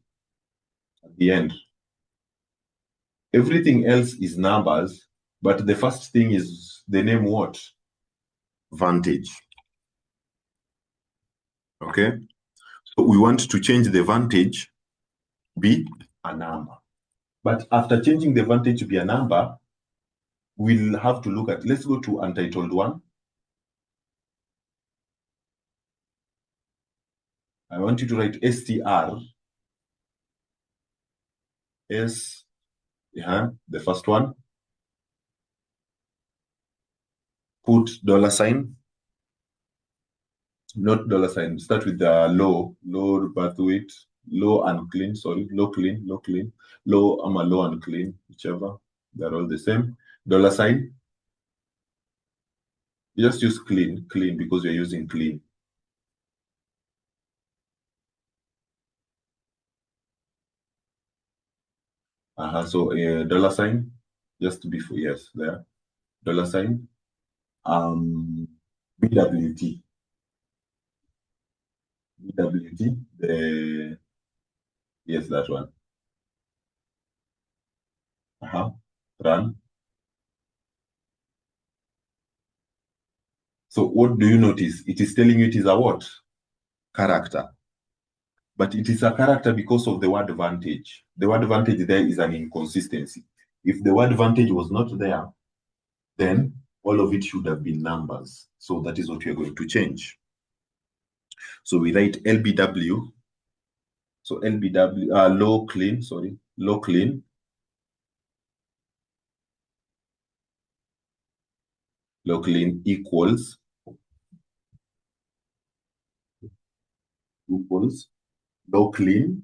at the end. Everything else is numbers, but the first thing is the name what? Vantage. Okay. So we want to change the Vantage be a number. But after changing the Vantage to be a number, we'll have to look at, let's go to untitled one. I want you to write str s, the first one. Put $, not $, start with the low birth weight, low and clean, sorry, low clean, low, low and clean, whichever, they're all the same. $, just use clean because you're using clean. So $, just before, yes, there, $, BWT, yes, that one. Run. So what do you notice? It is telling you it is a what? Character. But it is a character because of the word Vantage. The word Vantage there is an inconsistency. If the word Vantage was not there, then all of it should have been numbers. So that is what we are going to change. So we write LBW. So LBW, low clean equals low clean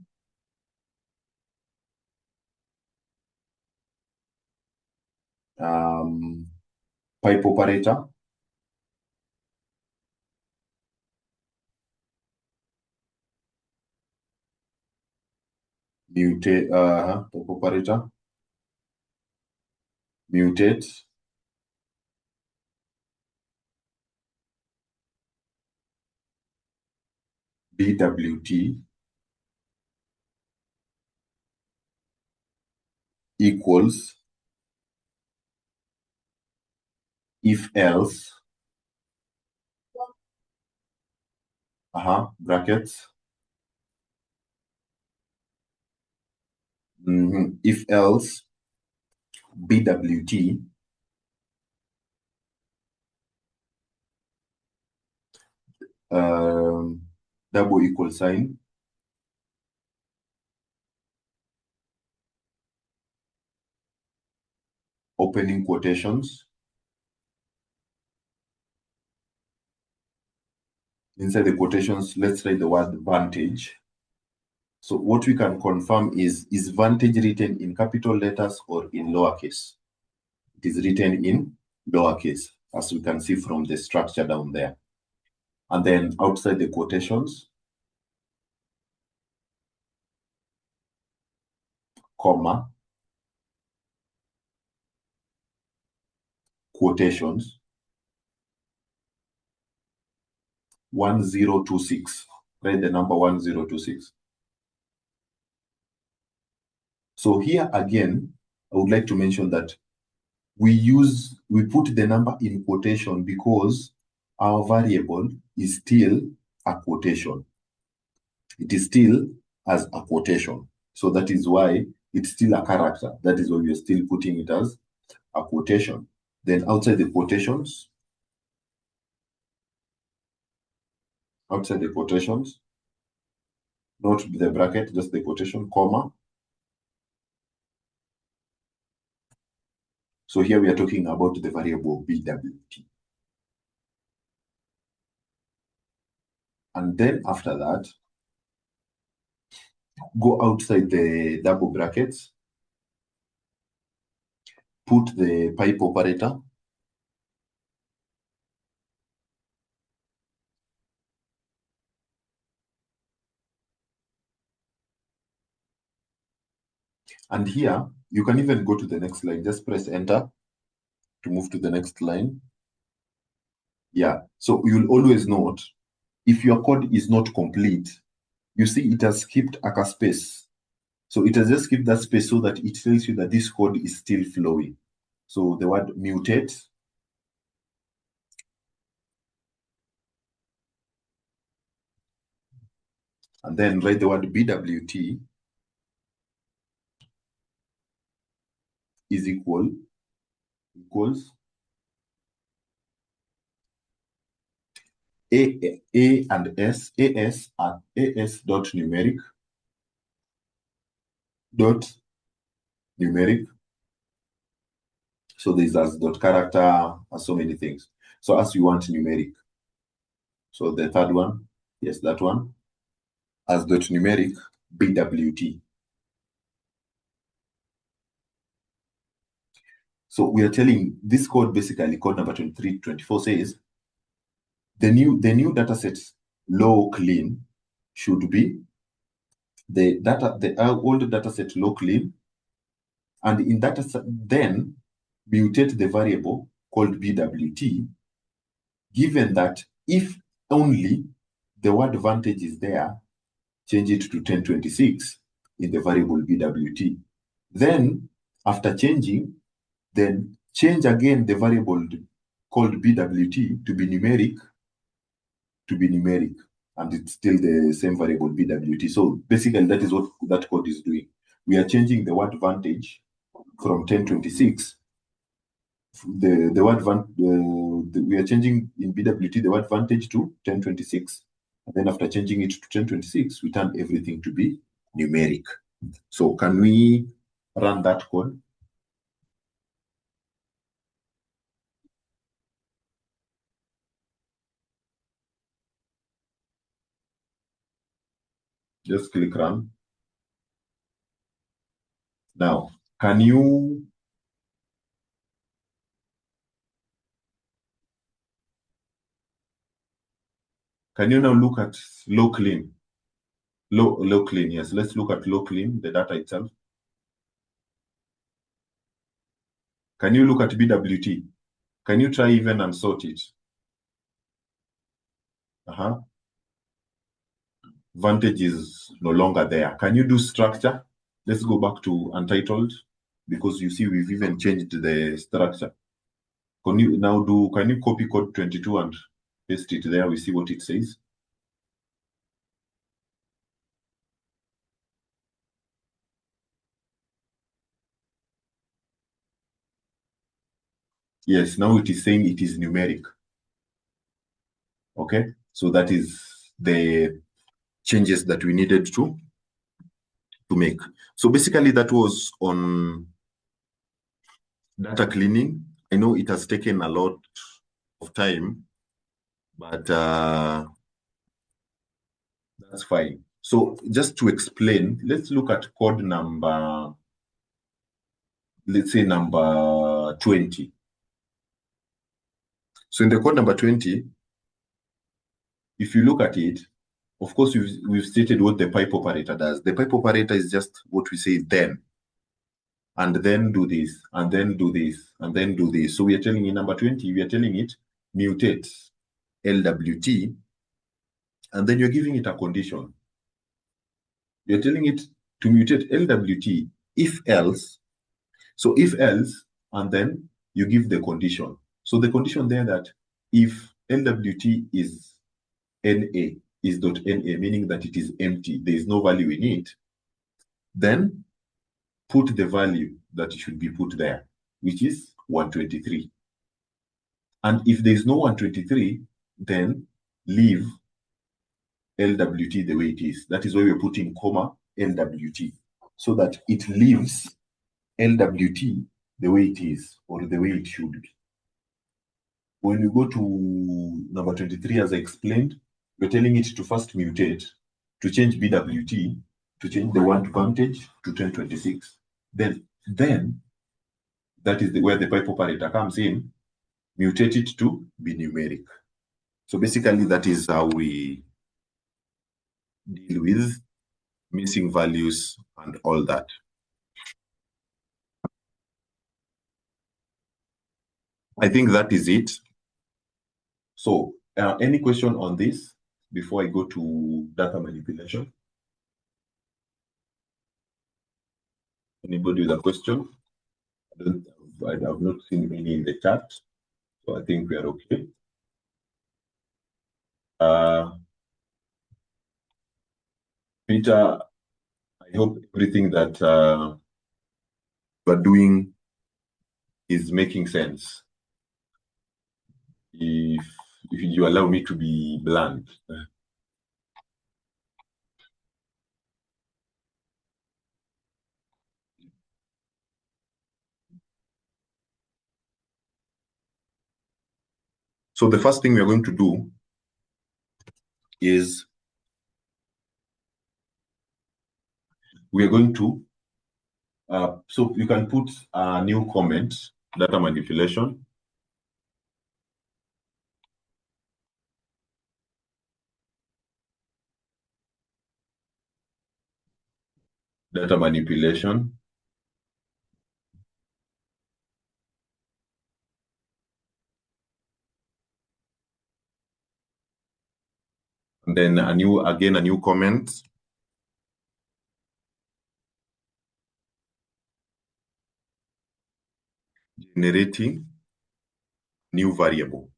pipe operator mutate pipe operator mutate BWT equals if else brackets if else BWT double equal sign opening quotations. Inside the quotations, let's write the word Vantage. So what we can confirm is Vantage written in capital letters or in lowercase? It is written in lowercase, as we can see from the structure down there. And then outside the quotations, comma, quotations, 1026. Write the number 1026. So here again, I would like to mention that we put the number in quotation because our variable is still a quotation. It is still as a quotation. So that is why it's still a character. That is why we are still putting it as a quotation. Then outside the quotations, not the bracket, just the quotation, comma. So here we are talking about the variable BWT. And then after that, go outside the double brackets, put the pipe operator, and here you can even go to the next line. Just press enter to move to the next line. Yeah, so you'll always note if your code is not complete, you see it has skipped a space. So it has just kept that space so that it tells you that this code is still flowing. So the word mutate, and then write the word BWT is equals A and S, AS and AS dot numeric dot numeric. So there's as dot character and so many things. So as you want numeric. So the third one, yes, that one, as dot numeric BWT. So we are telling this code, basically code number 2324 says the new dataset low clean should be the old dataset low clean, and in dataset then mutate the variable called BWT, given that if only the word Vantage is there, change it to 1026 in the variable BWT. Then after changing, then change again the variable called BWT to be numeric, and it's still the same variable BWT. So basically that is what that code is doing. We are changing the word Vantage from 1026. The word we are changing in BWT the word Vantage to 1026, and then after changing it to 1026, we turn everything to be numeric. So can we run that code? Just click run. Now, can you now look at low clean? Low clean, yes. Let's look at low clean, the data itself. Can you look at BWT? Can you try even and sort it? Vantage is no longer there. Can you do structure? Let's go back to untitled, because you see we've even changed the structure. Can you copy code 22 and paste it there? We see what it says. Yes, now it is saying it is numeric. Okay, so that is the changes that we needed to make. So basically that was on data cleaning. I know it has taken a lot of time, but that's fine. So just to explain, let's look at code number, let's say number 20. So in the code number 20, if you look at it, of course, we've stated what the pipe operator does. The pipe operator is just what we say then, and then do this, and then do this, and then do this. So we are telling in number 20, we are telling it mutate LWT, and then you're giving it a condition. You're telling it to mutate LWT if else. So if else, and then you give the condition. So the condition there that if LWT is NA, is .NA, meaning that it is empty, there is no value in it, then put the value that should be put there, which is 123. And if there is no 123, then leave LWT the way it is. That is why we're putting comma LWT, so that it leaves LWT the way it is, or the way it should be. When you go to number 23, as I explained, we're telling it to first mutate, to change BWT, to change the word Vantage to 1026. Then that is where the pipe operator comes in, mutate it to be numeric. So basically, that is how we deal with missing values and all that. I think that is it. So any question on this before I go to data manipulation? Anybody with a question? I have not seen any in the chat, so I think we are okay. Peter, I hope everything that you are doing is making sense. If you allow me to be blunt. So the first thing we are going to do is we are going to, so you can put a new comment, data manipulation. Data manipulation. And then a new comment. Generating new variable.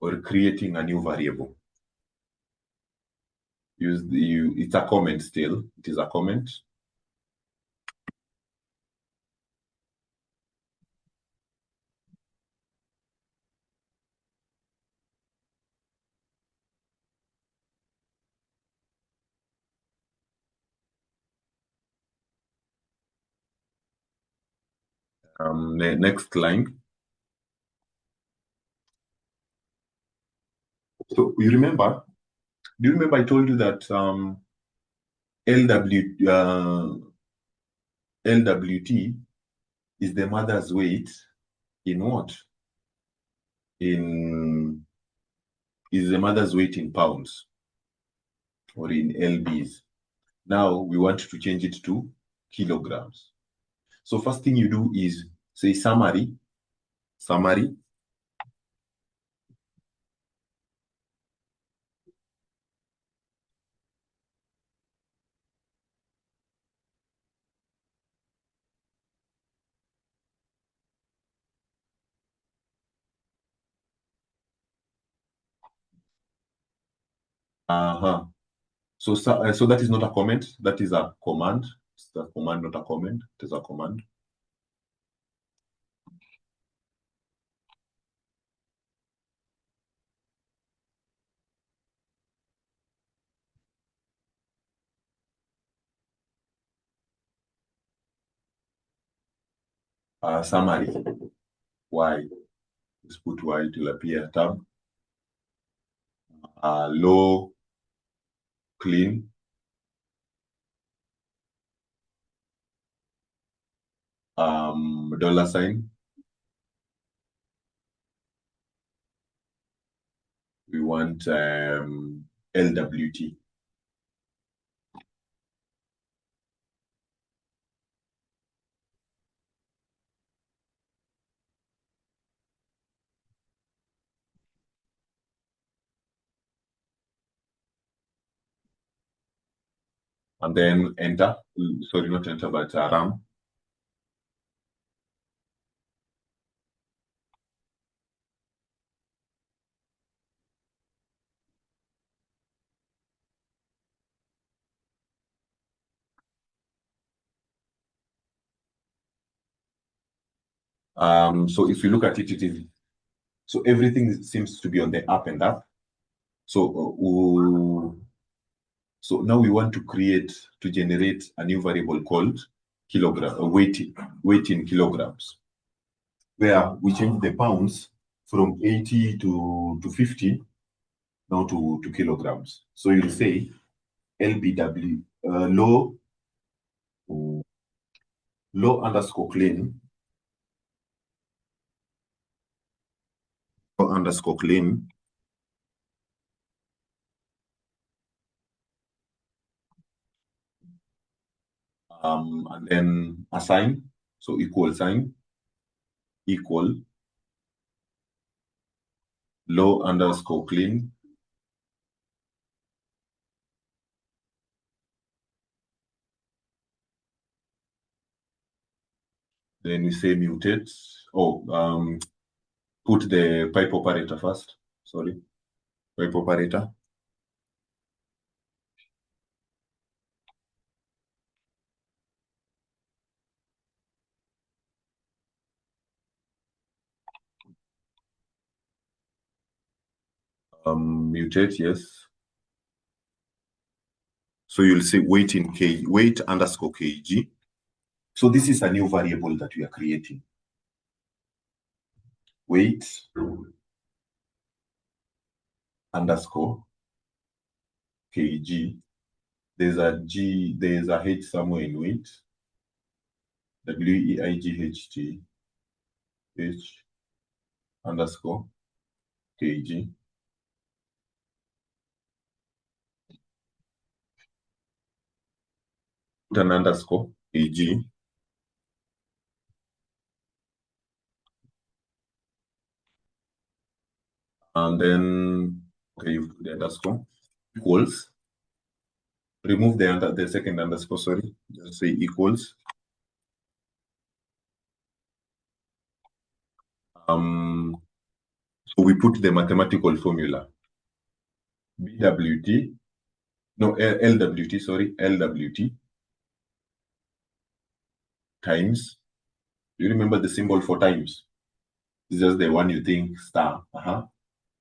Or creating a new variable. It's a comment still. It is a comment. The next line. So do you remember I told you that LWT is the mother's weight in what? Is the mother's weight in pounds or in lbs. Now we want to change it to kilograms. So first thing you do is say summary. So that is not a comment. That is a command. It's a command, not a comment. It is a command. Summary. Y. Let's put Y, it will appear tab. Low, clean. $sign. We want LWT. And then enter. Sorry, not enter, but run. So if you look at it, so everything seems to be on the up and up. So so now we want to generate a new variable called weight in kilograms, where we change the pounds from 80 to 50 now to kilograms. So you'll say LBW low underscore clean underscore clean and then assign, so equal sign, equal low underscore clean Then we say mutate. Oh, put the pipe operator first. Sorry, pipe operator. Mutate, yes. So you'll say weight in kg, weight underscore kg. So this is a new variable that we are creating. Weight underscore kg. There's a G, there's a H somewhere in weight. WEIGHT H underscore kg. Put an underscore kg. And then, okay, you put the underscore equals. Remove the second underscore, sorry. Just say equals. So we put the mathematical formula. BWT, no, LWT, sorry, LWT times. Do you remember the symbol for times? It's just the one you think star.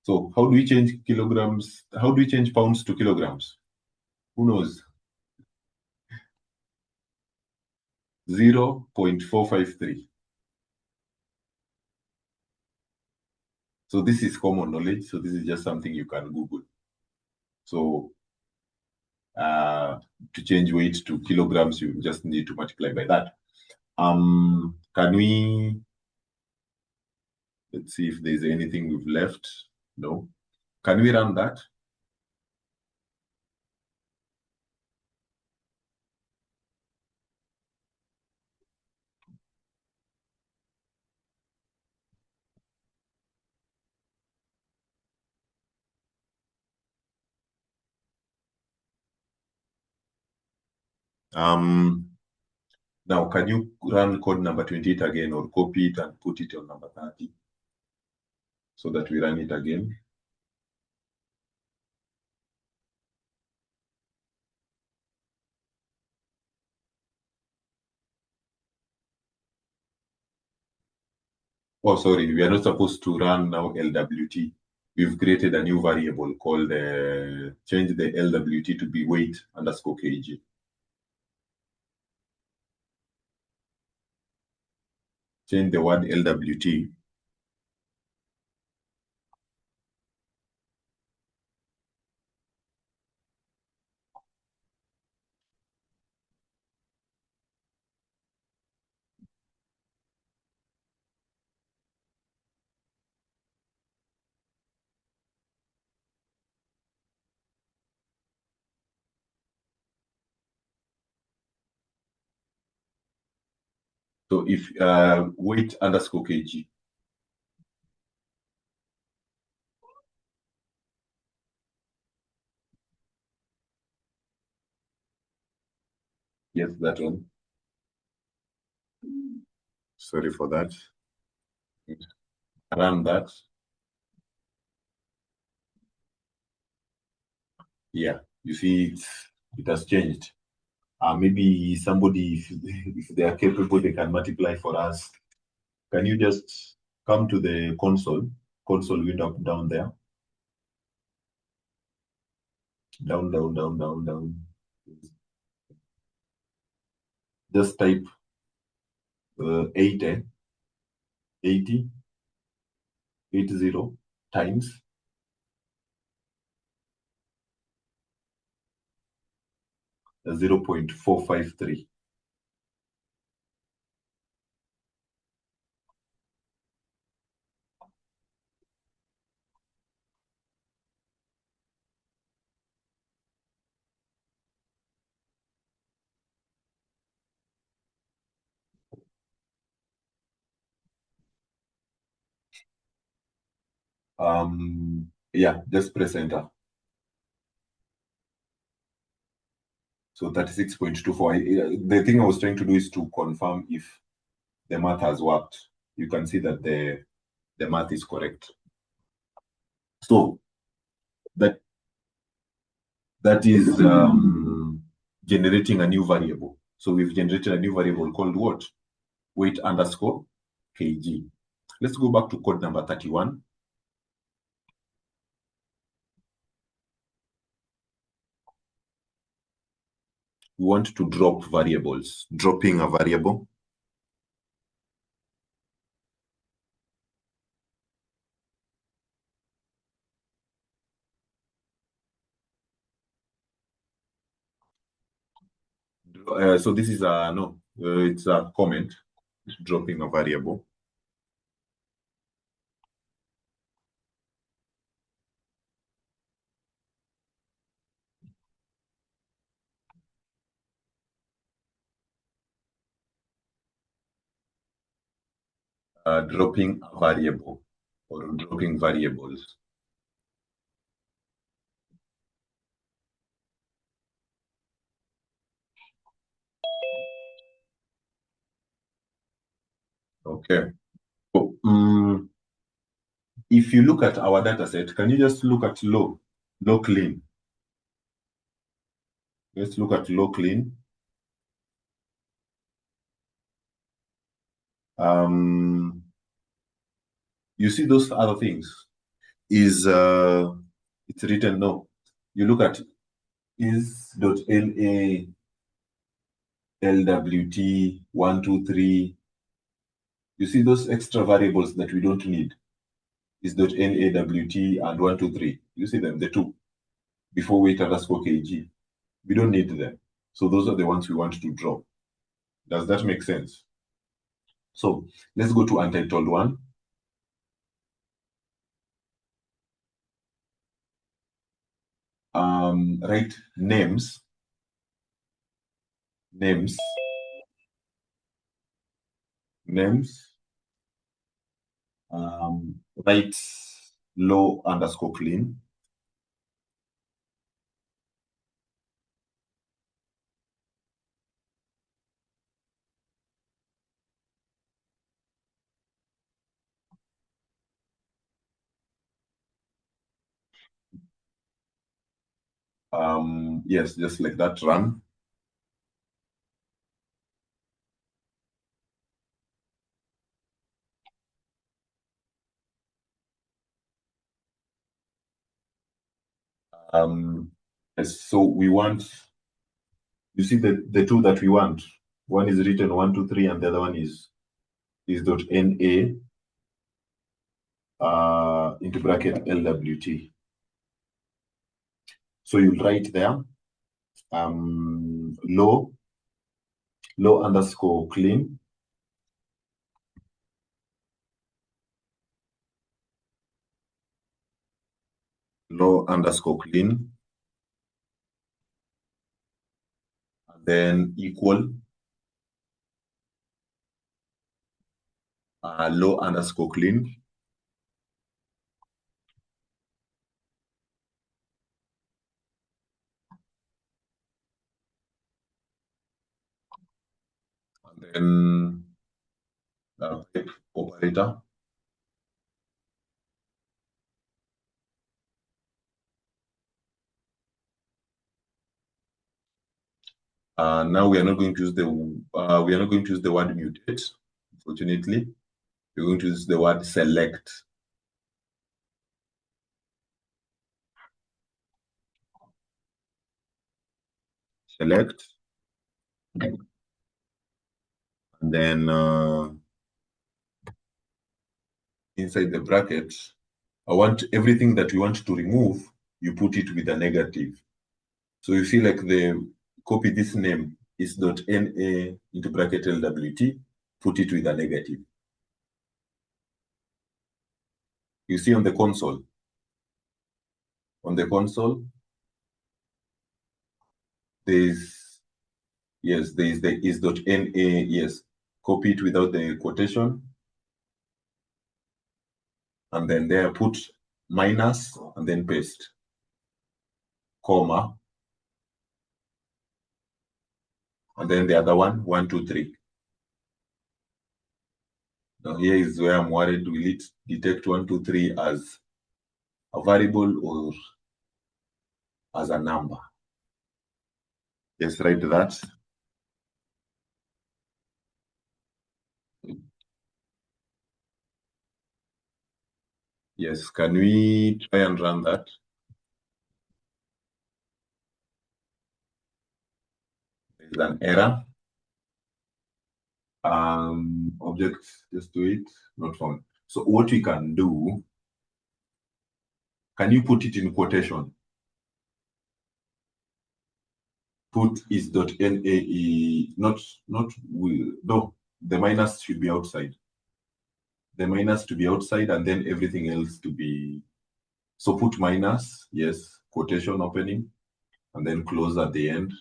So how do we change kilograms? How do we change pounds to kilograms? Who knows? 0.453. So this is common knowledge. So this is just something you can Google. So to change weight to kilograms, you just need to multiply by that. Can we, let's see if there's anything we've left. No. Can we run that? Now, can you run code number 28 again, or copy it and put it on number 30 so that we run it again? Oh, sorry, we are not supposed to run now LWT. We've created a new variable called, change the LWT to be weight underscore kg. Change the word LWT. So if weight underscore kg. Yes, that one. Sorry for that. Run that. Yeah, you see, it has changed. Maybe somebody, if they are capable, they can multiply for us. Can you just come to the console window down there? Down, down, down, down, down. Just type 80 times 0.453. Yeah, just press enter. So 36.24. The thing I was trying to do is to confirm if the math has worked. You can see that the math is correct. So that is generating a new variable. So we've generated a new variable called what? Weight underscore kg. Let's go back to code number 31. We want to drop variables. Dropping a variable. So this is it's a comment, dropping a variable. Dropping a variable or dropping variables. Okay. So, if you look at our data set, can you just look at low clean? Let's look at low clean. You see those other things. Is it's written no. You look at is.la LWT 123. You see those extra variables that we don't need. Is.NAWT and 123. You see them, the two. Before weight underscore kg. We don't need them. So those are the ones we want to drop. Does that make sense? So let's go to untitled one. Write names. Write low underscore clean. Yes, just like that, run. Yes, so we want, you see the two that we want. One is written 123 and the other one is .NA into bracket LWT. So you'll write there low underscore clean. Low underscore clean. And then equal low underscore clean. And then type operator. Now we are not going to use the word mutate. Unfortunately, we're going to use the word select. Select, and then inside the bracket, I want everything that we want to remove. You put it with a negative. So you see, like copy this name is .NA into bracket LWT. Put it with a negative. You see on the console. On the console, there's the is.NA, yes. Copy it without the quotation. And then there put minus and then paste. Comma. And then the other one, 123. Now here is where I'm worried. Will it detect 1, 2, 3 as a variable or as a number? Yes, write that. Yes, can we try and run that? There's an error. Object, just do it, not found. So what we can do, can you put it in quotation? Put is dot NAE, not will, no, the minus should be outside. The minus to be outside and then everything else to be, so put minus, yes, quotation opening, and then close at the end.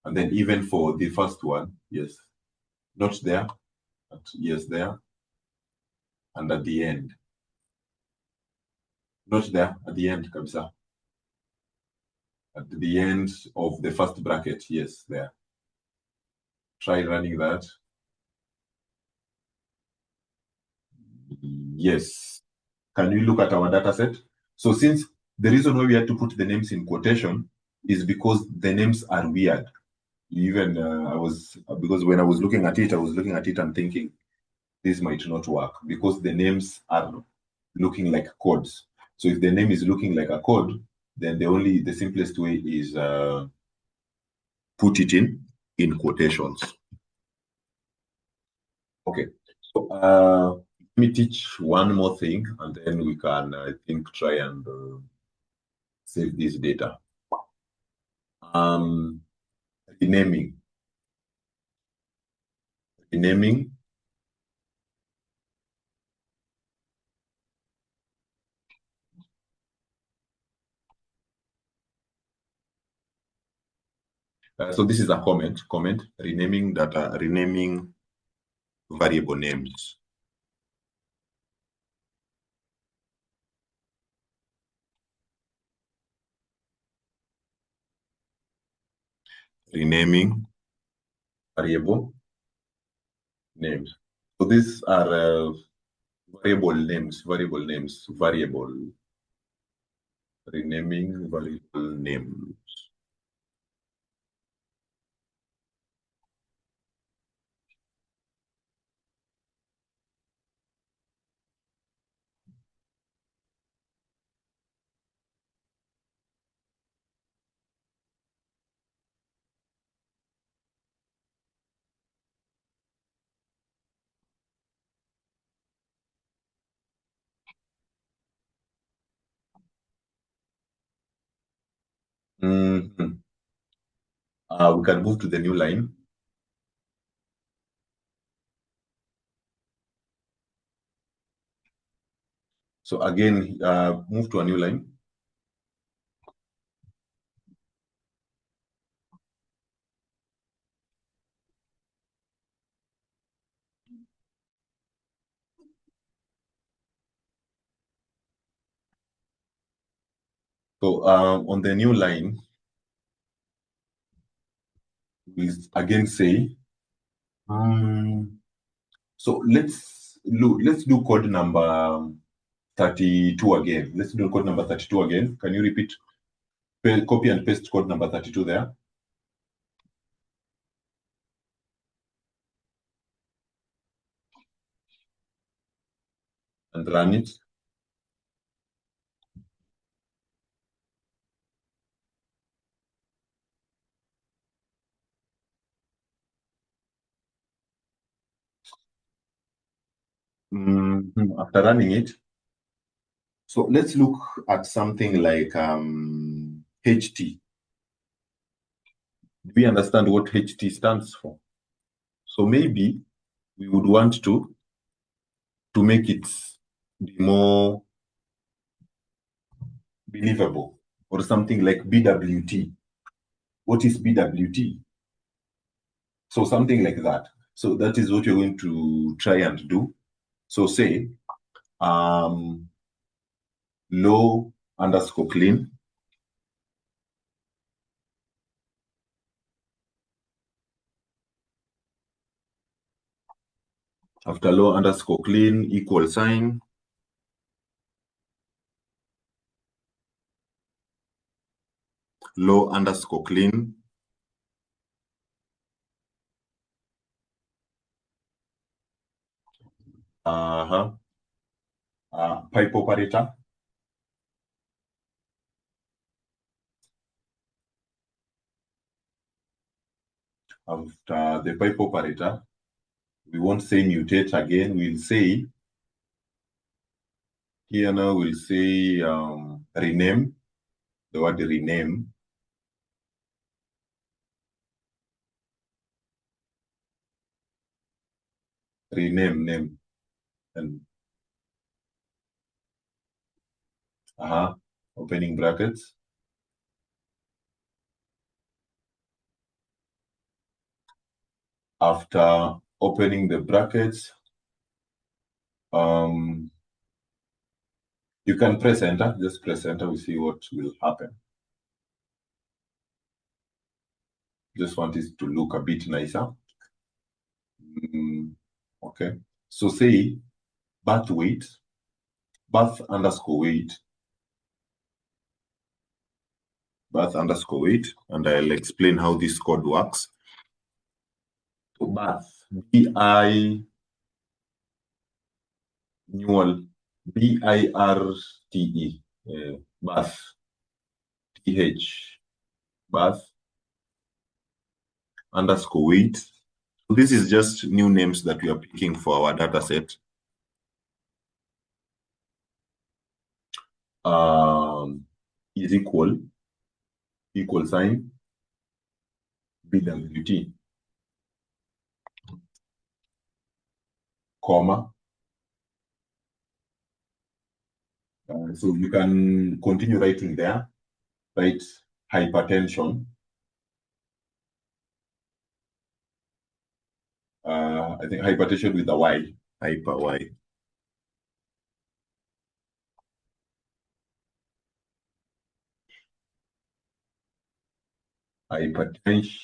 And then even for the first one, yes, not there, but yes, there, and at the end. Not there, at the end, Kabisa. At the end of the first bracket, yes, there. Try running that. Yes. Can we look at our data set? So since the reason why we had to put the names in quotation is because the names are weird. Even because when I was looking at it, I was looking at it and thinking, this might not work because the names are looking like codes. So if the name is looking like a code, then the simplest way is put it in quotations. Okay. So let me teach one more thing, and then we can, I think, try and save this data. Renaming. Renaming. So this is a comment. Renaming data. Renaming variable names. Renaming variable names. So these are variable names. Renaming variable names. Mhm. We can move to the new line. So again, move to a new line. So on the new line, we again say, so let's do code number 32 again. Let's do code number 32 again. Can you repeat? Copy and paste code number 32 there. And run it. After running it, so let's look at something like HT. Do we understand what HT stands for? So maybe we would want to make it be more believable, or something like BWT. What is BWT? So something like that. So that is what you're going to try and do. So say low underscore clean. After low underscore clean, equal sign. Low underscore clean. Pipe operator. After the pipe operator, we won't say mutate again. We'll say, here now we'll say rename, the word rename. Rename name. And opening brackets. After opening the brackets, you can press enter. Just press enter. We see what will happen. Just want it to look a bit nicer. Okay. So say birth weight, birth underscore weight, birth underscore weight, and I'll explain how this code works. So birth, B-I, nual, B-I-R-T-E, birth, T-H, birth, underscore weight. So this is just new names that we are picking for our data set. Is equal sign, BWT, comma. So you can continue writing there, write hypertension. I think hypertension with a Y, hyper Y. Hypertension,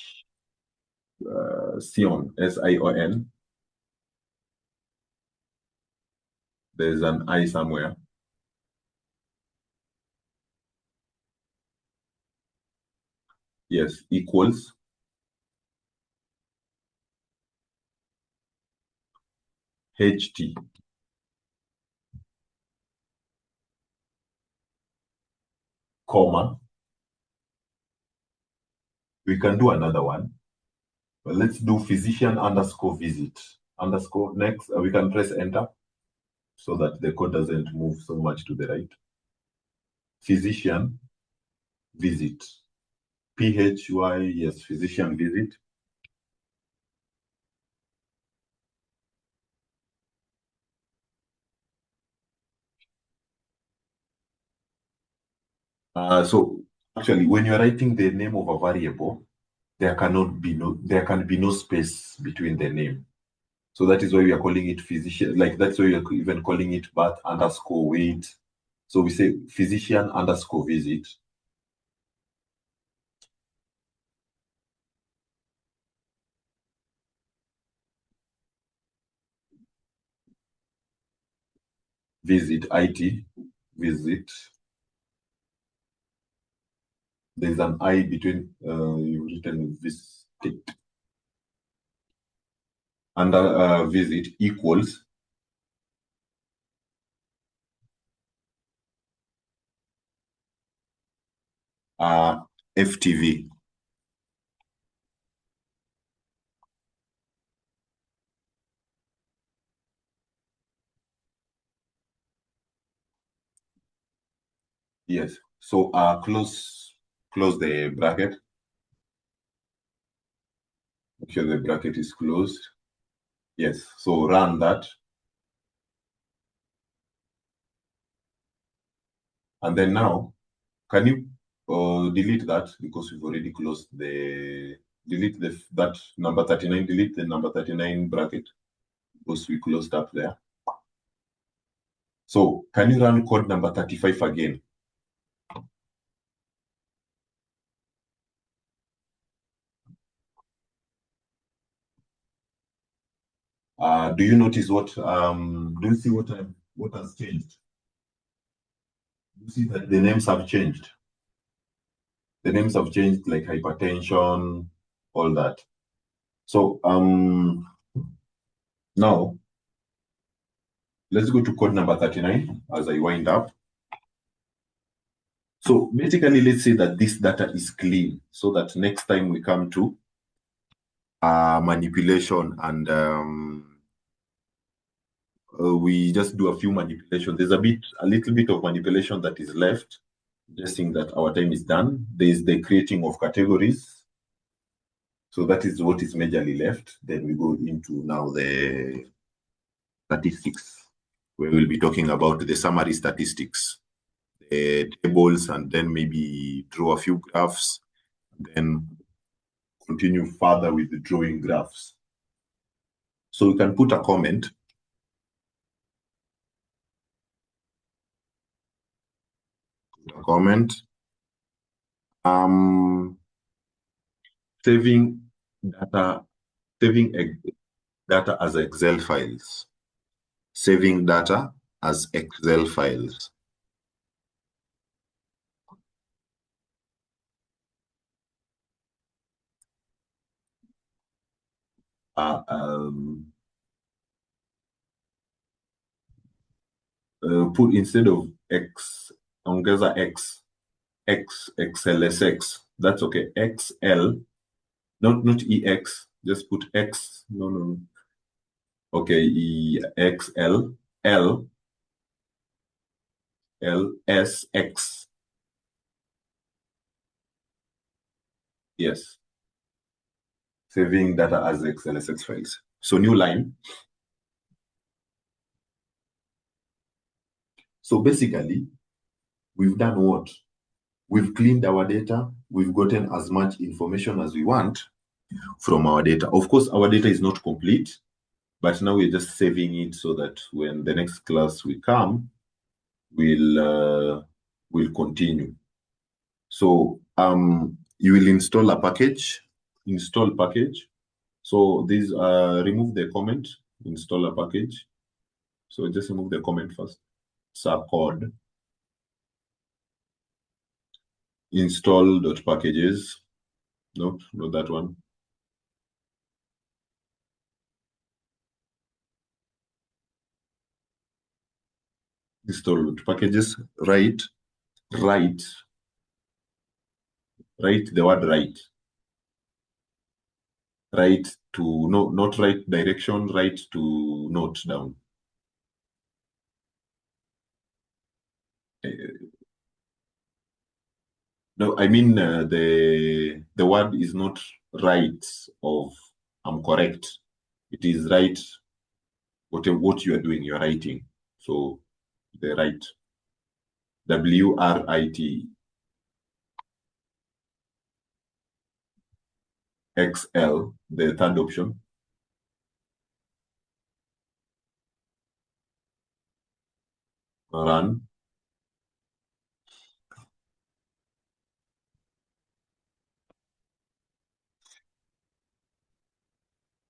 Sion, S-I-O-N. There's an I somewhere. Yes, equals. HT. Comma. We can do another one. But let's do physician underscore visit. Underscore next. We can press enter so that the code doesn't move so much to the right. Physician visit. PHY, yes, physician visit. So actually, when you're writing the name of a variable, there can be no space between the name. So that is why we are calling it physician. Like that's why we are even calling it birth underscore weight. So we say physician underscore visit. Visit IT visit. There's an I between you've written visit. Under visit equals FTV. Yes. So close the bracket. Make sure the bracket is closed. Yes. So run that. And then now, can you delete that because we've already closed delete that number 39, delete the number 39 bracket because we closed up there. So can you run code number 35 again? Do you notice what do you see what has changed? You see that the names have changed. The names have changed, like hypertension, all that. So now let's go to code number 39 as I wind up. So basically, let's say that this data is clean so that next time we come to manipulation and we just do a few manipulations. There's a little bit of manipulation that is left. Just think that our time is done. There's the creating of categories. So that is what is majorly left. Then we go into now the statistics, where we'll be talking about the summary statistics, the tables, and then maybe draw a few graphs, then continue further with the drawing graphs. So we can put a comment. Saving data as Excel files. Saving data as Excel files. Put instead of X, ongeza X, XLSX. That's okay. XL, not EX. Just put X. No. Okay, XL, LSX. Yes. Saving data as XLSX files. So new line. So basically, we've done what? We've cleaned our data. We've gotten as much information as we want from our data. Of course, our data is not complete, but now we're just saving it so that when the next class we come, we'll continue. So you will install a package, install package. So these remove the comment, install a package. So just remove the comment first. Subcode install.packages. No, not that one. Install.packages. Write the word write to no, not write direction, write to note down. No, I mean the word is not right of I'm correct. It is right what you are doing, you're writing. So the right. WRIT. XL, the third option. Run.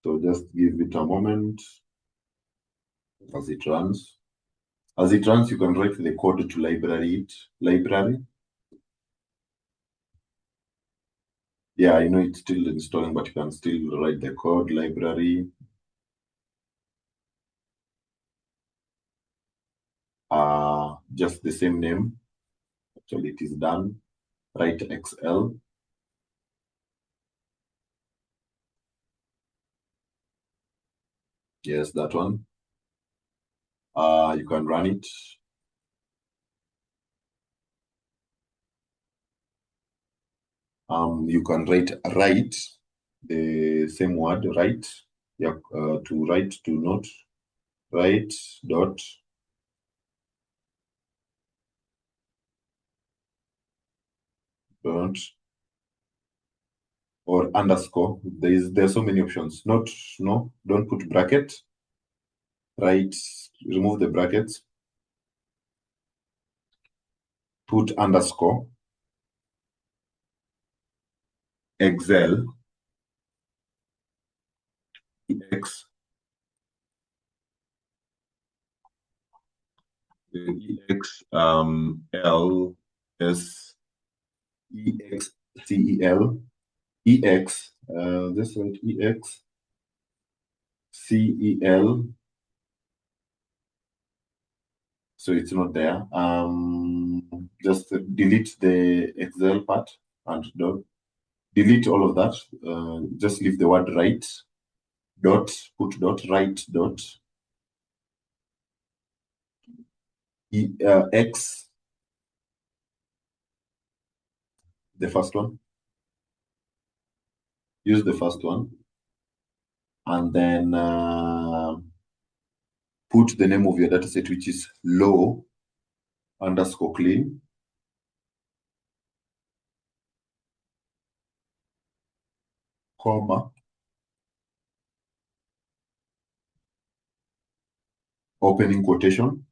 So just give it a moment as it runs. As it runs, you can write the code to library. Yeah, I know it's still installing, but you can still write the code library. Just the same name. Actually, it is done. Write XL. Yes, that one. You can run it. You can write the same word, write. Yeah, to write to not write dot don't or underscore. There's so many options. Don't put bracket. Write, remove the brackets. Put underscore. Excel. X. EX L S EX CEL EX this one EX CEL, so it's not there. Just delete the Excel part and delete all of that. Just leave the word right dot, put dot, right dot X, the first one. Use the first one, and then put the name of your dataset, which is low underscore clean, comma, opening quotation,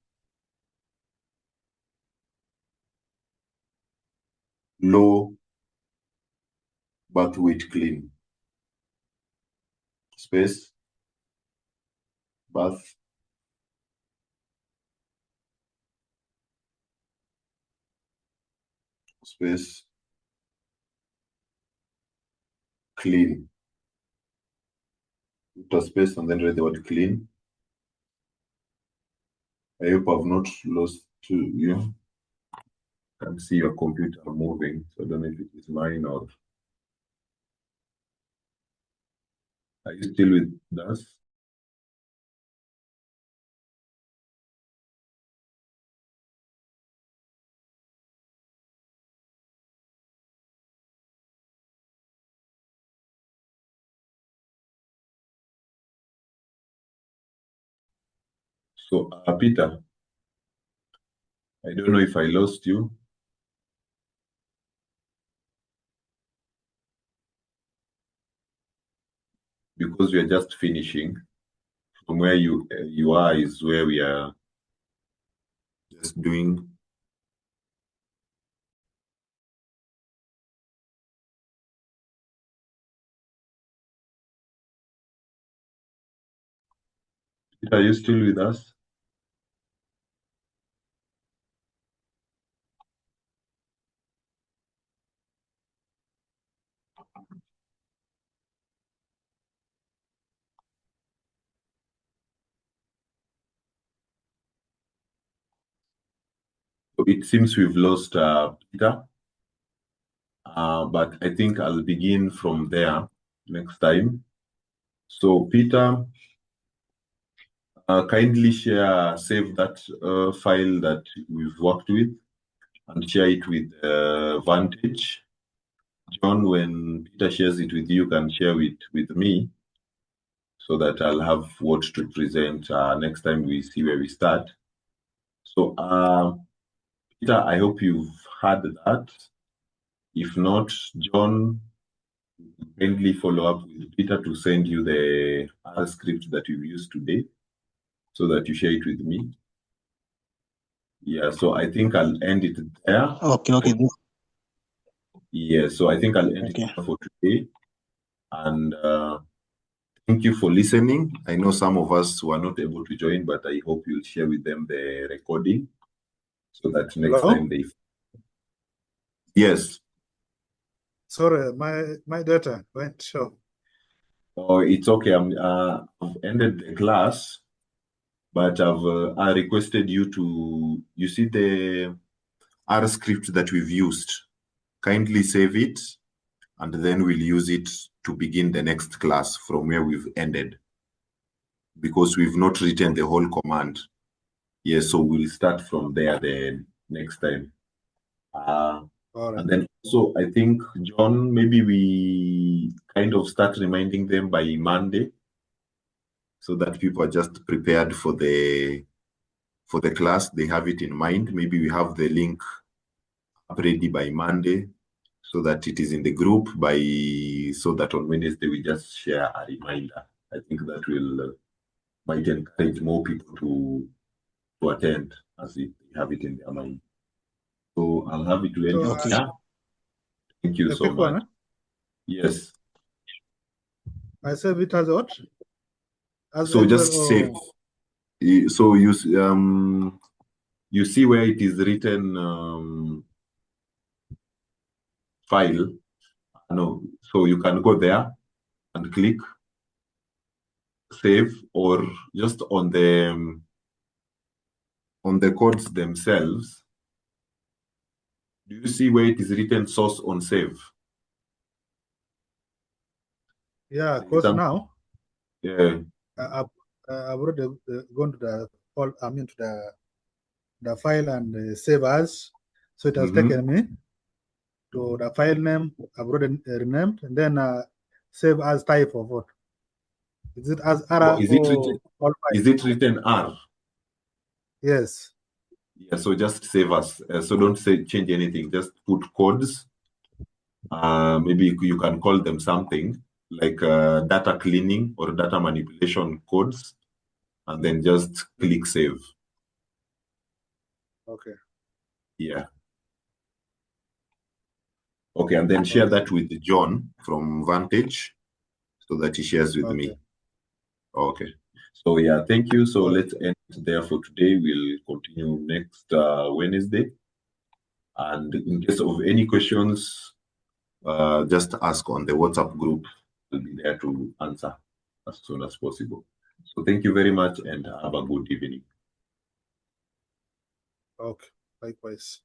low birth weight clean, space, birth, space, clean, put a space and then write the word clean. I hope I've not lost you. I can see your computer moving, so I don't know if it is mine or. Are you still with us? So, Peter, I don't know if I lost you. Because we are just finishing. From where you are is where we are just doing. Peter, are you still with us? So it seems we've lost Peter, but I think I'll begin from there next time. So Peter, kindly save that file that we've worked with and share it with Vantage. John, when Peter shares it with you, can share it with me so that I'll have what to present next time we see where we start. So, Peter, I hope you've had that. If not, John, kindly follow up with Peter to send you the other script that you used today so that you share it with me. Yeah, so I think I'll end it there. Okay. Yeah, so I think I'll end it there for today. And thank you for listening. I know some of us were not able to join, but I hope you'll share with them the recording so that next time they. Yes. Sorry, my data went short. Oh, it's okay. I've ended the class, but I requested you to, you see the R script that we've used. Kindly save it, and then we'll use it to begin the next class from where we've ended. Because we've not written the whole command. Yes, so we'll start from there the next time. And then also, I think, John, maybe we kind of start reminding them by Monday so that people are just prepared for the class. They have it in mind. Maybe we have the link up ready by Monday so that it is in the group so that on Wednesday we just share a reminder. I think that will might encourage more people to attend as they have it in their mind. So I'll have it to end it here. Thank you so much. Yes. I save it as what? So just save. So use you see where it is written file. No, so you can go there and click save, or just on the codes themselves. Do you see where it is written source on save? Yeah, because now Yeah. I've already gone to the to the file and save as. So it has taken me to the file name. I've already renamed, and then save as type of what? Is it as R Is it written? all Is it written R? Yes. Yeah. So just save as. So don't change anything. Just put codes. Maybe you can call them something like data cleaning or data manipulation codes, and then just click save. Okay. Yeah. Okay, and then share that with John from Vantage so that he shares with me. Okay. So yeah, thank you. So let's end there for today. We'll continue next Wednesday. And in case of any questions, just ask on the WhatsApp group. We'll be there to answer as soon as possible. So thank you very much and have a good evening. Okay, likewise.